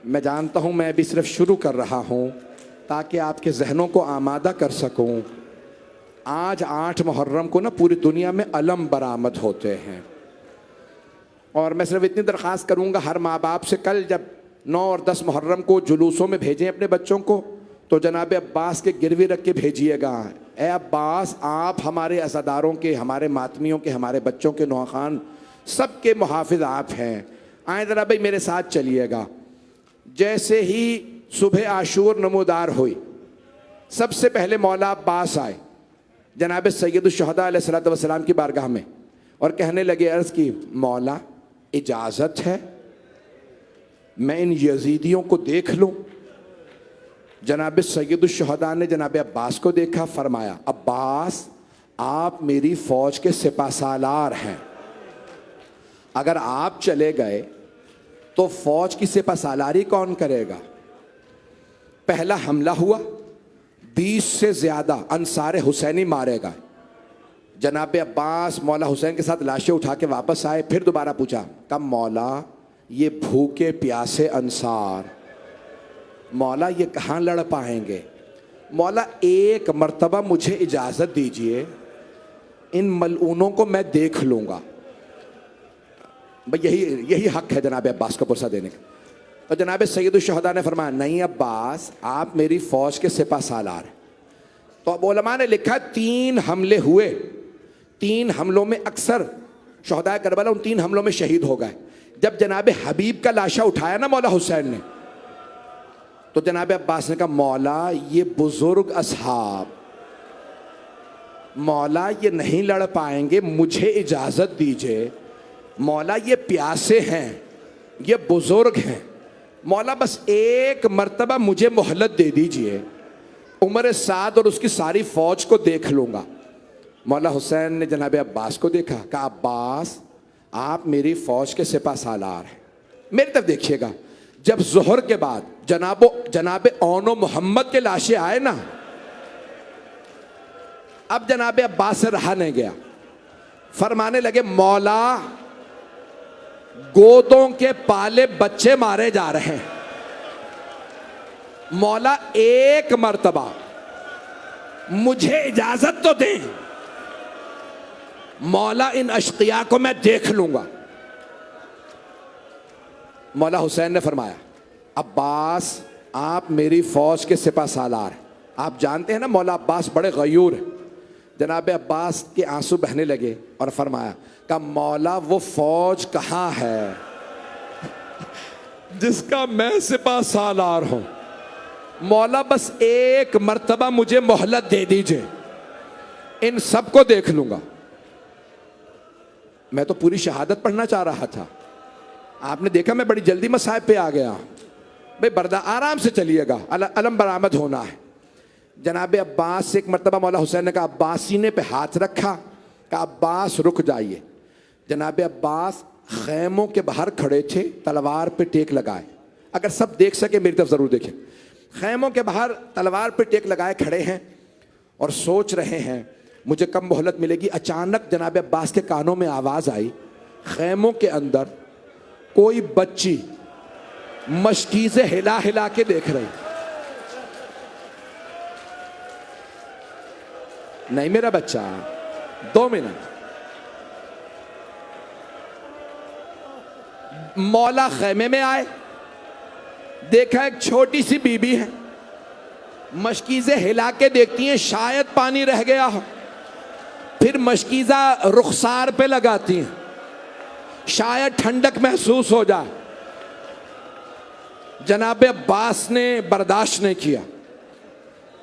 C: मैं जानता हूँ मैं अभी सिर्फ शुरू कर रहा हूँ ताकि आपके जहनों को आमादा कर सकूँ। आज 8 मुहर्रम को ना पूरी दुनिया में अलम बरामद होते हैं, और मैं सिर्फ इतनी दरख्वास्त करूँगा हर माँ बाप से, कल जब 9 और 10 मुहर्रम को जुलूसों में भेजें अपने बच्चों को तो जनाब अब्बास के गिरवी रख के भेजिएगा, ए अब्बास आप हमारे अज़ादारों के, हमारे मातमियों के, हमारे बच्चों के, नौखान सब के मुहाफिज आप हैं। आए ज़रा भाई मेरे साथ चलिएगा। जैसे ही सुबह आशूर नमूदार हुई, सबसे पहले मौला अब्बास आए जनाब सैयदुश्शुहदा अलैहिस्सलातु वस्सलाम की बारगाह में और कहने लगे, अर्ज़ की मौला इजाज़त है मैं इन यजीदियों को देख लूँ? जनाब सैयदुश्शुहदा ने जनाब अब्बास को देखा, फरमाया अब्बास आप मेरी फ़ौज के सिपहसालार हैं, अगर आप चले गए तो फ़ौज की सिपहसालारी कौन करेगा? पहला हमला हुआ, 20 से ज़्यादा अंसार हुसैनी मारे गए। जनाब अब्बास मौला हुसैन के साथ लाशें उठा के वापस आए, फिर दोबारा पूछा, कब मौला ये भूखे प्यासे अंसार, मौला ये कहाँ लड़ पाएंगे? मौला एक मर्तबा मुझे इजाज़त दीजिए, इन मलऊनों को मैं देख लूँगा। भाई यही हक है जनाब अब्बास को पुरसा देने का। तो जनाब सैयदुल शुहदा ने फरमाया नहीं अब्बास, आप मेरी फौज के सिपा सालार हैं। तो अब उलमा ने लिखा 3 हमले हुए, 3 हमलों में अक्सर शुहदा करबला उन 3 हमलों में शहीद हो गए। जब जनाब हबीब का लाशा उठाया ना मौला हुसैन ने, तो जनाब अब्बास ने कहा मौला ये बुजुर्ग असहाब, मौला ये नहीं लड़ पाएंगे, मुझे इजाजत दीजिए। मौला ये प्यासे हैं, ये बुजुर्ग हैं, मौला बस एक मर्तबा मुझे मोहलत दे दीजिए, उमर साद और उसकी सारी फौज को देख लूंगा। मौला हुसैन ने जनाब अब्बास को देखा, कहा अब्बास आप मेरी फौज के सिपा सालार हैं, मेरी तरफ देखिएगा। जब जोहर के बाद जनाब औनो मोहम्मद के लाशें आए ना, अब जनाब अब्बास से रहा नहीं गया, फरमाने लगे मौला गोदों के पाले बच्चे मारे जा रहे हैं, मौला एक मर्तबा मुझे इजाजत तो दें, मौला इन अशकिया को मैं देख लूंगा। मौला हुसैन ने फरमाया अब्बास आप मेरी फौज के सिपा सालार हैं। आप जानते हैं ना मौला अब्बास बड़े गयूर हैं। जनाब अब्बास के आंसू बहने लगे और फरमाया का मौला वो फौज कहाँ है जिसका मैं सिपा सालार हूं, मौला बस एक मर्तबा मुझे मोहलत दे दीजिए, इन सबको देख लूंगा। मैं तो पूरी शहादत पढ़ना चाह रहा था, आपने देखा मैं बड़ी जल्दी मसाइब पे आ गया। भाई बर्दा आराम से चलिएगा, अलम बरामद होना है। जनाब अब्बास से एक मर्तबा मौला हुसैन ने कहा अब्बास सीने पे हाथ रखा, कहा अब्बास रुक जाइए। जनाब अब्बास खैमों के बाहर खड़े थे, तलवार पे टेक लगाए। अगर सब देख सके मेरी तरफ जरूर देखें। खैमों के बाहर तलवार पे टेक लगाए खड़े हैं और सोच रहे हैं मुझे कब मोहलत मिलेगी। अचानक जनाब अब्बास के कानों में आवाज आई, खैमों के अंदर कोई बच्ची मशकीज़े हिला हिला के देख रही। नहीं मेरा बच्चा, 2 मिनट। मौला खैमे में आए, देखा एक छोटी सी बीबी है, मशकीज़े हिला के देखती हैं शायद पानी रह गया हो, फिर मशकीज़ा रुखसार पे लगाती हैं शायद ठंडक महसूस हो जाए। जनाब अब्बास ने बर्दाश्त नहीं किया,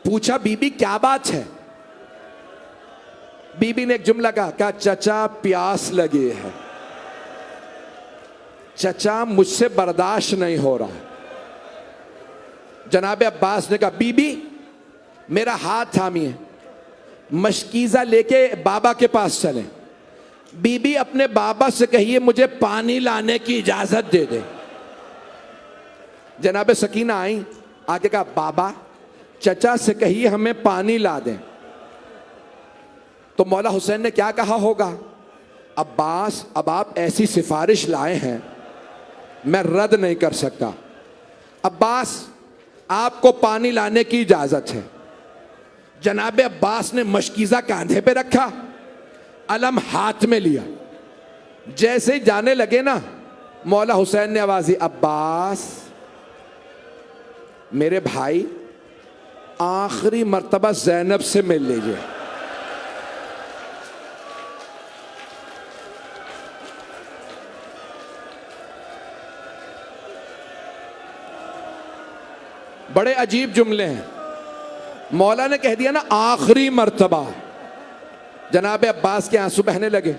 C: पूछा बीबी क्या बात है। बीबी ने एक जुमला कहा चचा प्यास लगी है, चचा मुझसे बर्दाश्त नहीं हो रहा। जनाब अब्बास ने कहा बीबी मेरा हाथ थामिए, मशकीज़ा लेके बाबा के पास चलें। बीबी अपने बाबा से कहिए मुझे पानी लाने की इजाजत दे दे। जनाब सकीना आई, आके कहा बाबा चचा से कहिए हमें पानी ला दें। तो मौला हुसैन ने क्या कहा होगा, अब्बास अब आप ऐसी सिफारिश लाए हैं मैं रद्द नहीं कर सकता। अब्बास आपको पानी लाने की इजाजत है। जनाब अब्बास ने मशकीज़ा कांधे पे रखा, अलम हाथ में लिया। जैसे ही जाने लगे ना, मौला हुसैन ने आवाज दी अब्बास मेरे भाई आखिरी मर्तबा ज़ैनब से मिल लीजिए। बड़े अजीब जुमले हैं। मौला ने कह दिया ना आखिरी मर्तबा, जनाब अब्बास के आंसू बहने लगे।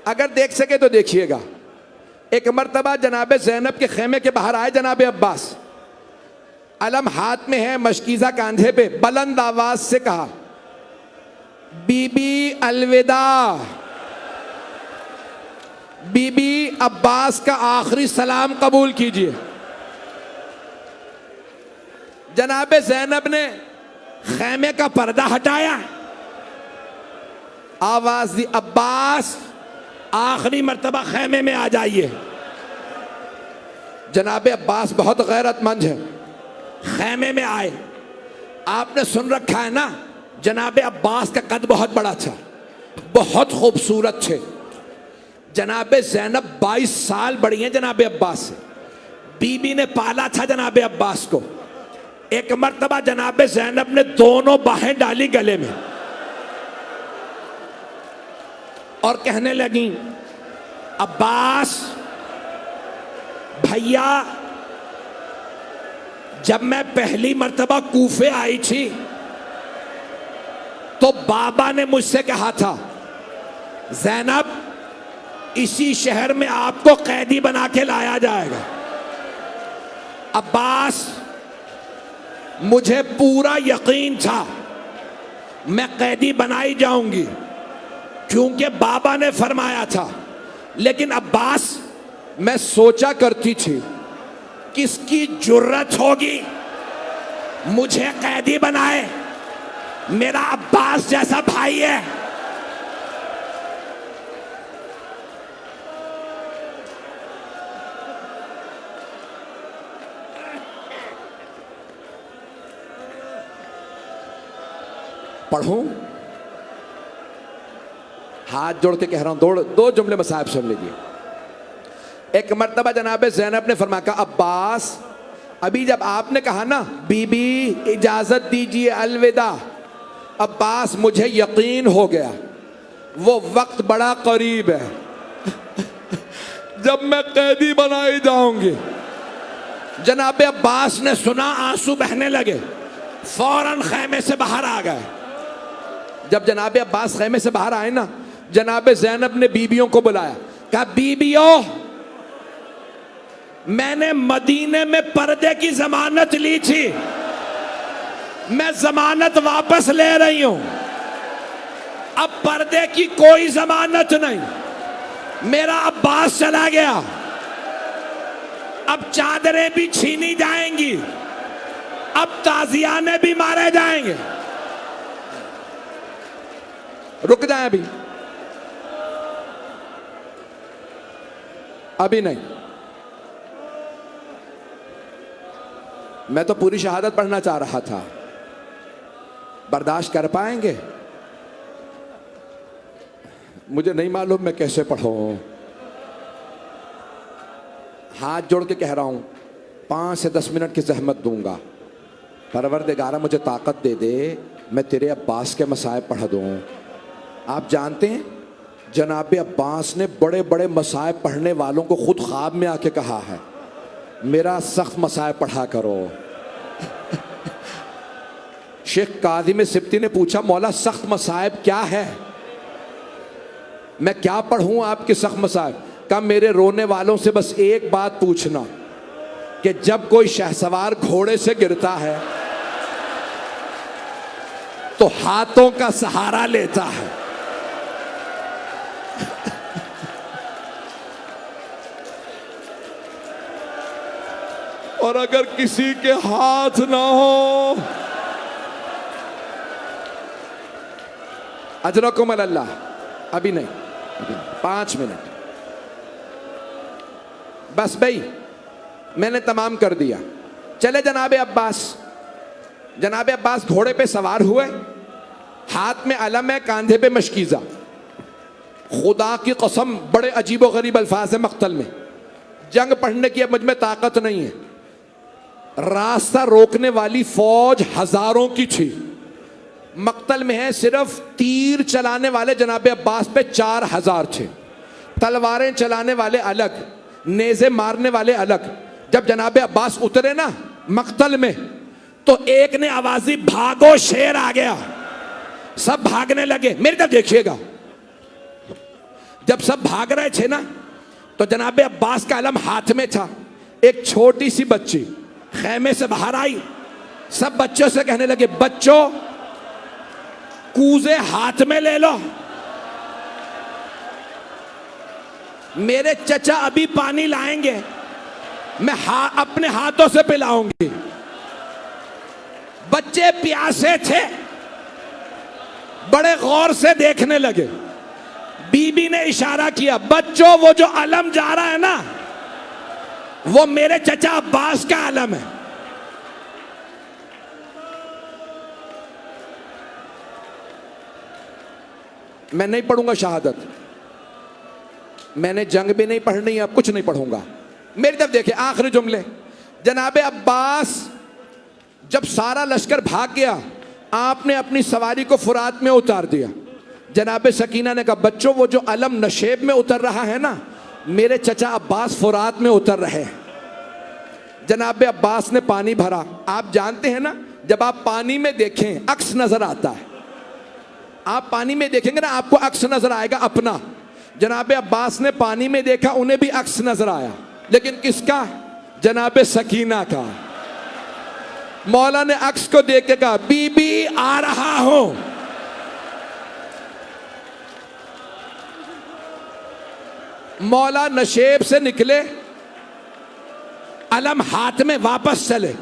C: अगर देख सके तो देखिएगा, एक मर्तबा जनाब ज़ैनब के खेमे के बाहर आए जनाब अब्बास, अलम हाथ में है, मशकीज़ा कांधे पे, बुलंद आवाज से कहा बीबी अलविदा, बीबी अब्बास का आखिरी सलाम कबूल कीजिए। जनाब ज़ैनब ने खैमे का पर्दा हटाया, आवाज दी अब्बास आखिरी मर्तबा खैमे में आ जाइए। जनाब अब्बास बहुत गैरतमंद है, खैमे में आए। आपने सुन रखा है ना, जनाब अब्बास का कद बहुत बड़ा था, बहुत खूबसूरत थे। जनाब ज़ैनब 22 साल बड़ी हैं जनाब अब्बास से, बीबी ने पाला था जनाबे अब्बास को। एक मर्तबा जनाबे ज़ैनब ने दोनों बाहें डाली गले में और कहने लगी, अब्बास भैया, जब मैं पहली मर्तबा कूफे आई थी तो बाबा ने मुझसे कहा था, ज़ैनब इसी शहर में आपको कैदी बना के लाया जाएगा। अब्बास मुझे पूरा यकीन था मैं कैदी बनाई जाऊंगी क्योंकि बाबा ने फरमाया था, लेकिन अब्बास मैं सोचा करती थी किसकी जुर्रत होगी मुझे कैदी बनाए, मेरा अब्बास जैसा भाई है। पढ़ूं? हाथ जोड़ के कह रहा हूं, दो जुमले मसाहब सुन लीजिए। एक मर्तबा जनाबे ज़ैनब ने फरमाया, कहा अब्बास अभी जब आपने कहा ना बीबी इजाजत दीजिए अलविदा, अब्बास मुझे यकीन हो गया वो वक्त बड़ा करीब है जब मैं कैदी बनाई जाऊंगी। जनाबे अब्बास ने सुना, आंसू बहने लगे, फौरन खैमे से बाहर आ गए। जब जनाबे अब्बास खैमे से बाहर आए ना, जनाबे ज़ैनब ने बीबियों को बुलाया, कहा बीबियों, मैंने मदीने में पर्दे की जमानत ली थी, मैं जमानत वापस ले रही हूं। अब पर्दे की कोई जमानत नहीं, मेरा अब्बास चला गया, अब चादरें भी छीनी जाएंगी, अब ताजियाने भी मारे जाएंगे। रुक जाए अभी नहीं, मैं तो पूरी शहादत पढ़ना चाह रहा था। बर्दाश्त कर पाएंगे? मुझे नहीं मालूम मैं कैसे पढ़ूं। हाथ जोड़ के कह रहा हूं, 5 से 10 मिनट की जहमत दूंगा। परवरदिगारा मुझे ताकत दे दे, मैं तेरे अब्बास के मसाइब पढ़ दूं। आप जानते हैं जनाबे अब्बास ने बड़े बड़े मसाइब पढ़ने वालों को खुद ख्वाब में आके कहा है, मेरा सख्त मसाइब पढ़ा करो। शेख काज़िम सिब्ती ने पूछा, मौला सख्त मसाइब क्या है, मैं क्या पढ़ूं आपके सख्त मसाइब? कहा मेरे रोने वालों से बस एक बात पूछना कि जब कोई शहसवार घोड़े से गिरता है तो हाथों का सहारा लेता है, और अगर किसी के हाथ ना हो, अजरकुम अल्लाह। अभी नहीं, 5 मिनट बस भाई, मैंने तमाम कर दिया। चले जनाबे अब्बास घोड़े पे सवार हुए, हाथ में अलम है, कांधे पे मशकीज़ा। खुदा की कसम बड़े अजीब व गरीब अल्फाज है मक्तल में। जंग पढ़ने की अब मुझ में ताकत नहीं है। रास्ता रोकने वाली फौज हजारों की थी, मक्तल में है सिर्फ तीर चलाने वाले जनाबे अब्बास पे 4000 थे, तलवारें चलाने वाले अलग, नेज़े मारने वाले अलग। जब जनाबे अब्बास उतरे ना मक्तल में, तो एक ने आवाज़ी, भागो शेर आ गया। सब भागने लगे, मेरी तरफ देखिएगा। जब सब भाग रहे थे ना, तो जनाबे अब्बास का अलम हाथ में था। एक छोटी सी बच्ची खैमे से बाहर आई, सब बच्चों से कहने लगे, बच्चों कूजे हाथ में ले लो, मेरे चचा अभी पानी लाएंगे, मैं अपने हाथों से पिलाऊंगी। बच्चे प्यासे थे, बड़े गौर से देखने लगे। बीबी ने इशारा किया, बच्चों वो जो अलम जा रहा है ना, वो मेरे चचा अब्बास का अलम है। मैं नहीं पढ़ूंगा शहादत, मैंने जंग भी नहीं पढ़नी, अब कुछ नहीं पढ़ूंगा। मेरी तरफ देखिए, आखिरी जुमले। जनाबे अब्बास जब सारा लश्कर भाग गया, आपने अपनी सवारी को फुरात में उतार दिया। जनाबे सकीना ने कहा, बच्चों वो जो अलम नशेब में उतर रहा है ना, मेरे चचा अब्बास फुरात में उतर रहे हैं। जनाबे अब्बास ने पानी भरा। आप जानते हैं ना, जब आप पानी में देखें अक्स नजर आता है। आप पानी में देखेंगे ना, आपको अक्स नजर आएगा अपना। जनाबे अब्बास ने पानी में देखा, उन्हें भी अक्स नजर आया, लेकिन किसका? जनाबे सकीना का। मौला ने अक्स को देख के कहा, बीबी आ रहा हूं। मौला नशेब से निकले, अलम हाथ में वापस चले।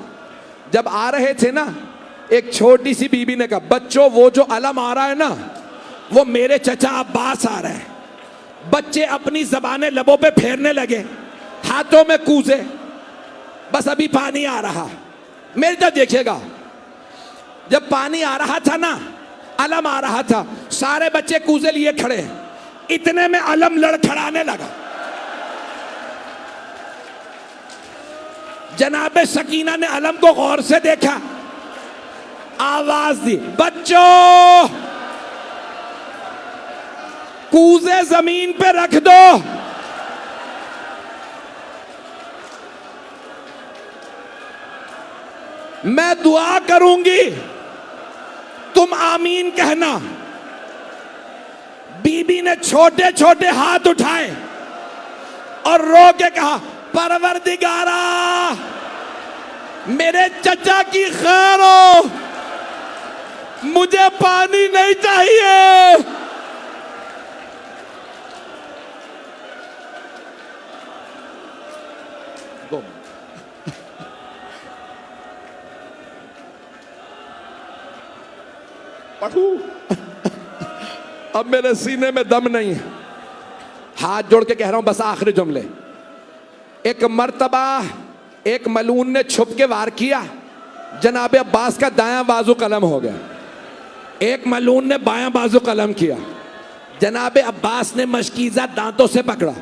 C: जब आ रहे थे ना, एक छोटी सी बीबी ने कहा, बच्चों वो जो अलम आ रहा है ना, वो मेरे चचा अब्बास आ रहे हैं। बच्चे अपनी जबानें लबों पे फेरने लगे, हाथों में कूजे, बस अभी पानी आ रहा। मेरी तरफ देखिएगा, जब पानी आ रहा था ना, अलम आ रहा था, सारे बच्चे कूजे लिए खड़े हैं। इतने में अलम लड़खड़ाने लगा। जनाबे सकीना ने अलम को गौर से देखा, आवाज दी, बच्चों कूजे जमीन पे रख दो। मैं दुआ करूंगी, तुम आमीन कहना। बीबी ने छोटे छोटे हाथ उठाए और रो के कहा, परवरदिगारा मेरे चचा की खैर हो, मुझे पानी नहीं चाहिए। पढ़ू, अब मेरे सीने में दम नहीं है। हाथ जोड़ के कह रहा हूं, बस आखिरी जुमले। एक मर्तबा एक मलून ने छुप के वार किया, जनाबे अब्बास का दायां बाजू कलम हो गया। एक मलून ने बायां बाजू कलम किया, जनाबे अब्बास ने मशकीजा दांतों से पकड़ा।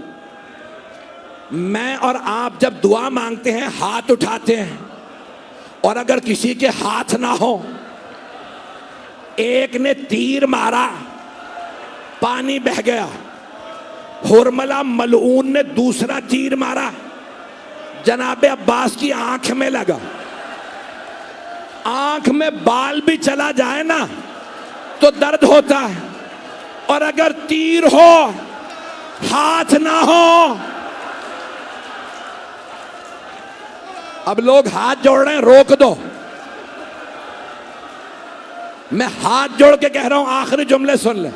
C: मैं और आप जब दुआ मांगते हैं हाथ उठाते हैं, और अगर किसी के हाथ ना हो, एक ने तीर मारा, पानी बह गया। हुरमला मलऊन ने दूसरा तीर मारा, जनाबे अब्बास की आंख में लगा। आंख में बाल भी चला जाए ना तो दर्द होता है, और अगर तीर हो हाथ ना हो। अब लोग हाथ जोड़ रहे हैं, रोक दो। मैं हाथ जोड़ के कह रहा हूं, आखिरी जुमले सुन ले,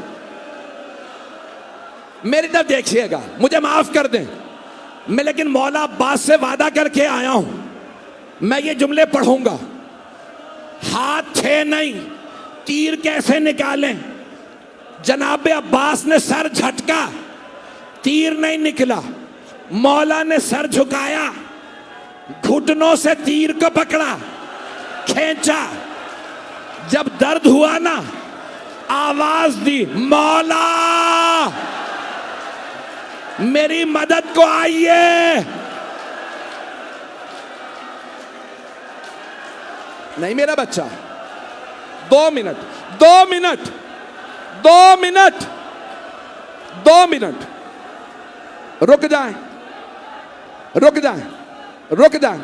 C: मेरी तरफ देखिएगा। मुझे माफ कर दें, मैं लेकिन मौला अब्बास से वादा करके आया हूं, मैं ये जुमले पढ़ूंगा। हाथ थे नहीं, तीर कैसे निकालें? जनाबे अब्बास ने सर झटका, तीर नहीं निकला। मौला ने सर झुकाया, घुटनों से तीर को पकड़ा, खींचा। जब दर्द हुआ ना, आवाज दी, मौला मेरी मदद को आइए। नहीं मेरा बच्चा, 2 मिनट 2 मिनट 2 मिनट 2 मिनट रुक जाएं, रुक जाएं, रुक जाएं,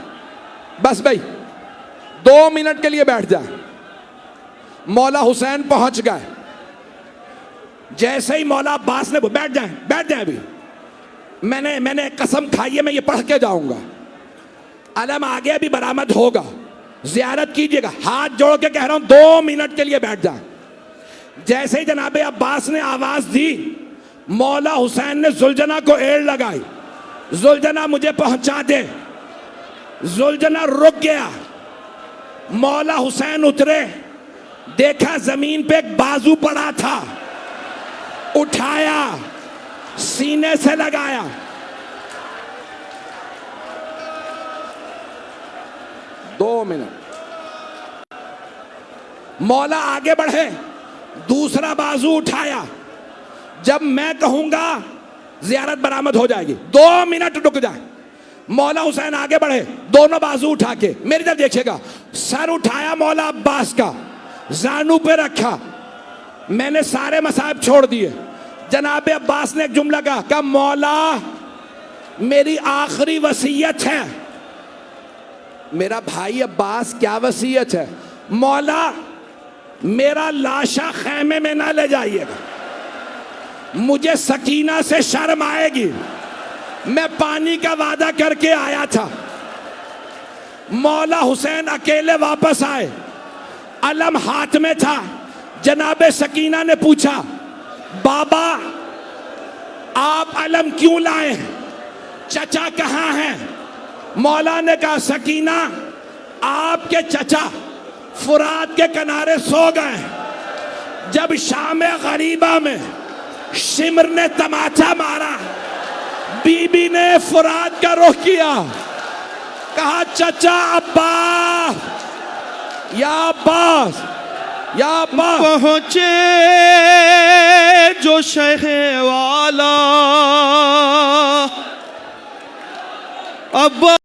C: बस भाई 2 मिनट के लिए बैठ जाएं। मौला हुसैन पहुंच गए। जैसे ही मौला अब्बास ने, बैठ जाएं, बैठ जाएं। अभी मैंने कसम खाई है, मैं ये पढ़ के जाऊंगा। अलम आगे अभी बरामद होगा, जियारत कीजिएगा। हाथ जोड़ के कह रहा हूं, 2 मिनट के लिए बैठ जाएं। जैसे ही जनाबे अब्बास ने आवाज दी, मौला हुसैन ने जुलजना को एड़ लगाई, जुलजना मुझे पहुंचा दे। जुलजना रुक गया। मौला हुसैन उतरे, देखा जमीन पे एक बाजू पड़ा था, उठाया, सीने से लगाया। दो मिनट। मौला आगे बढ़े, दूसरा बाजू उठाया। जब मैं कहूंगा जियारत बरामद हो जाएगी। 2 मिनट रुक जाए। मौला हुसैन आगे बढ़े, दोनों बाजू उठा के मेरी तरफ देखिएगा, सर उठाया मौला अब्बास का, जानू पे रखा, मैंने सारे मसाइब छोड़ दिए। जनाब अब्बास ने एक जुमला कहा, मौला मेरी आखिरी वसीयत है। मेरा भाई अब्बास, क्या वसीयत है? मौला मेरा लाशा खैमे में ना ले जाइएगा, मुझे सकीना से शर्म आएगी, मैं पानी का वादा करके आया था। मौला हुसैन अकेले वापस आए, अलम हाथ में था। जनाबे सकीना ने पूछा, बाबा आप अलम क्यों लाए हैं, चचा कहाँ हैं? मौला ने कहा, सकीना आपके चचा फुरात के किनारे सो गए। जब शाम गरीबा में शिमर ने तमाचा मारा, बीबी ने फुरात का रुख किया, कहा चचा अब्बास, या अब्बास, या अब्बास।
D: पहुंचे जो शहर वाला अब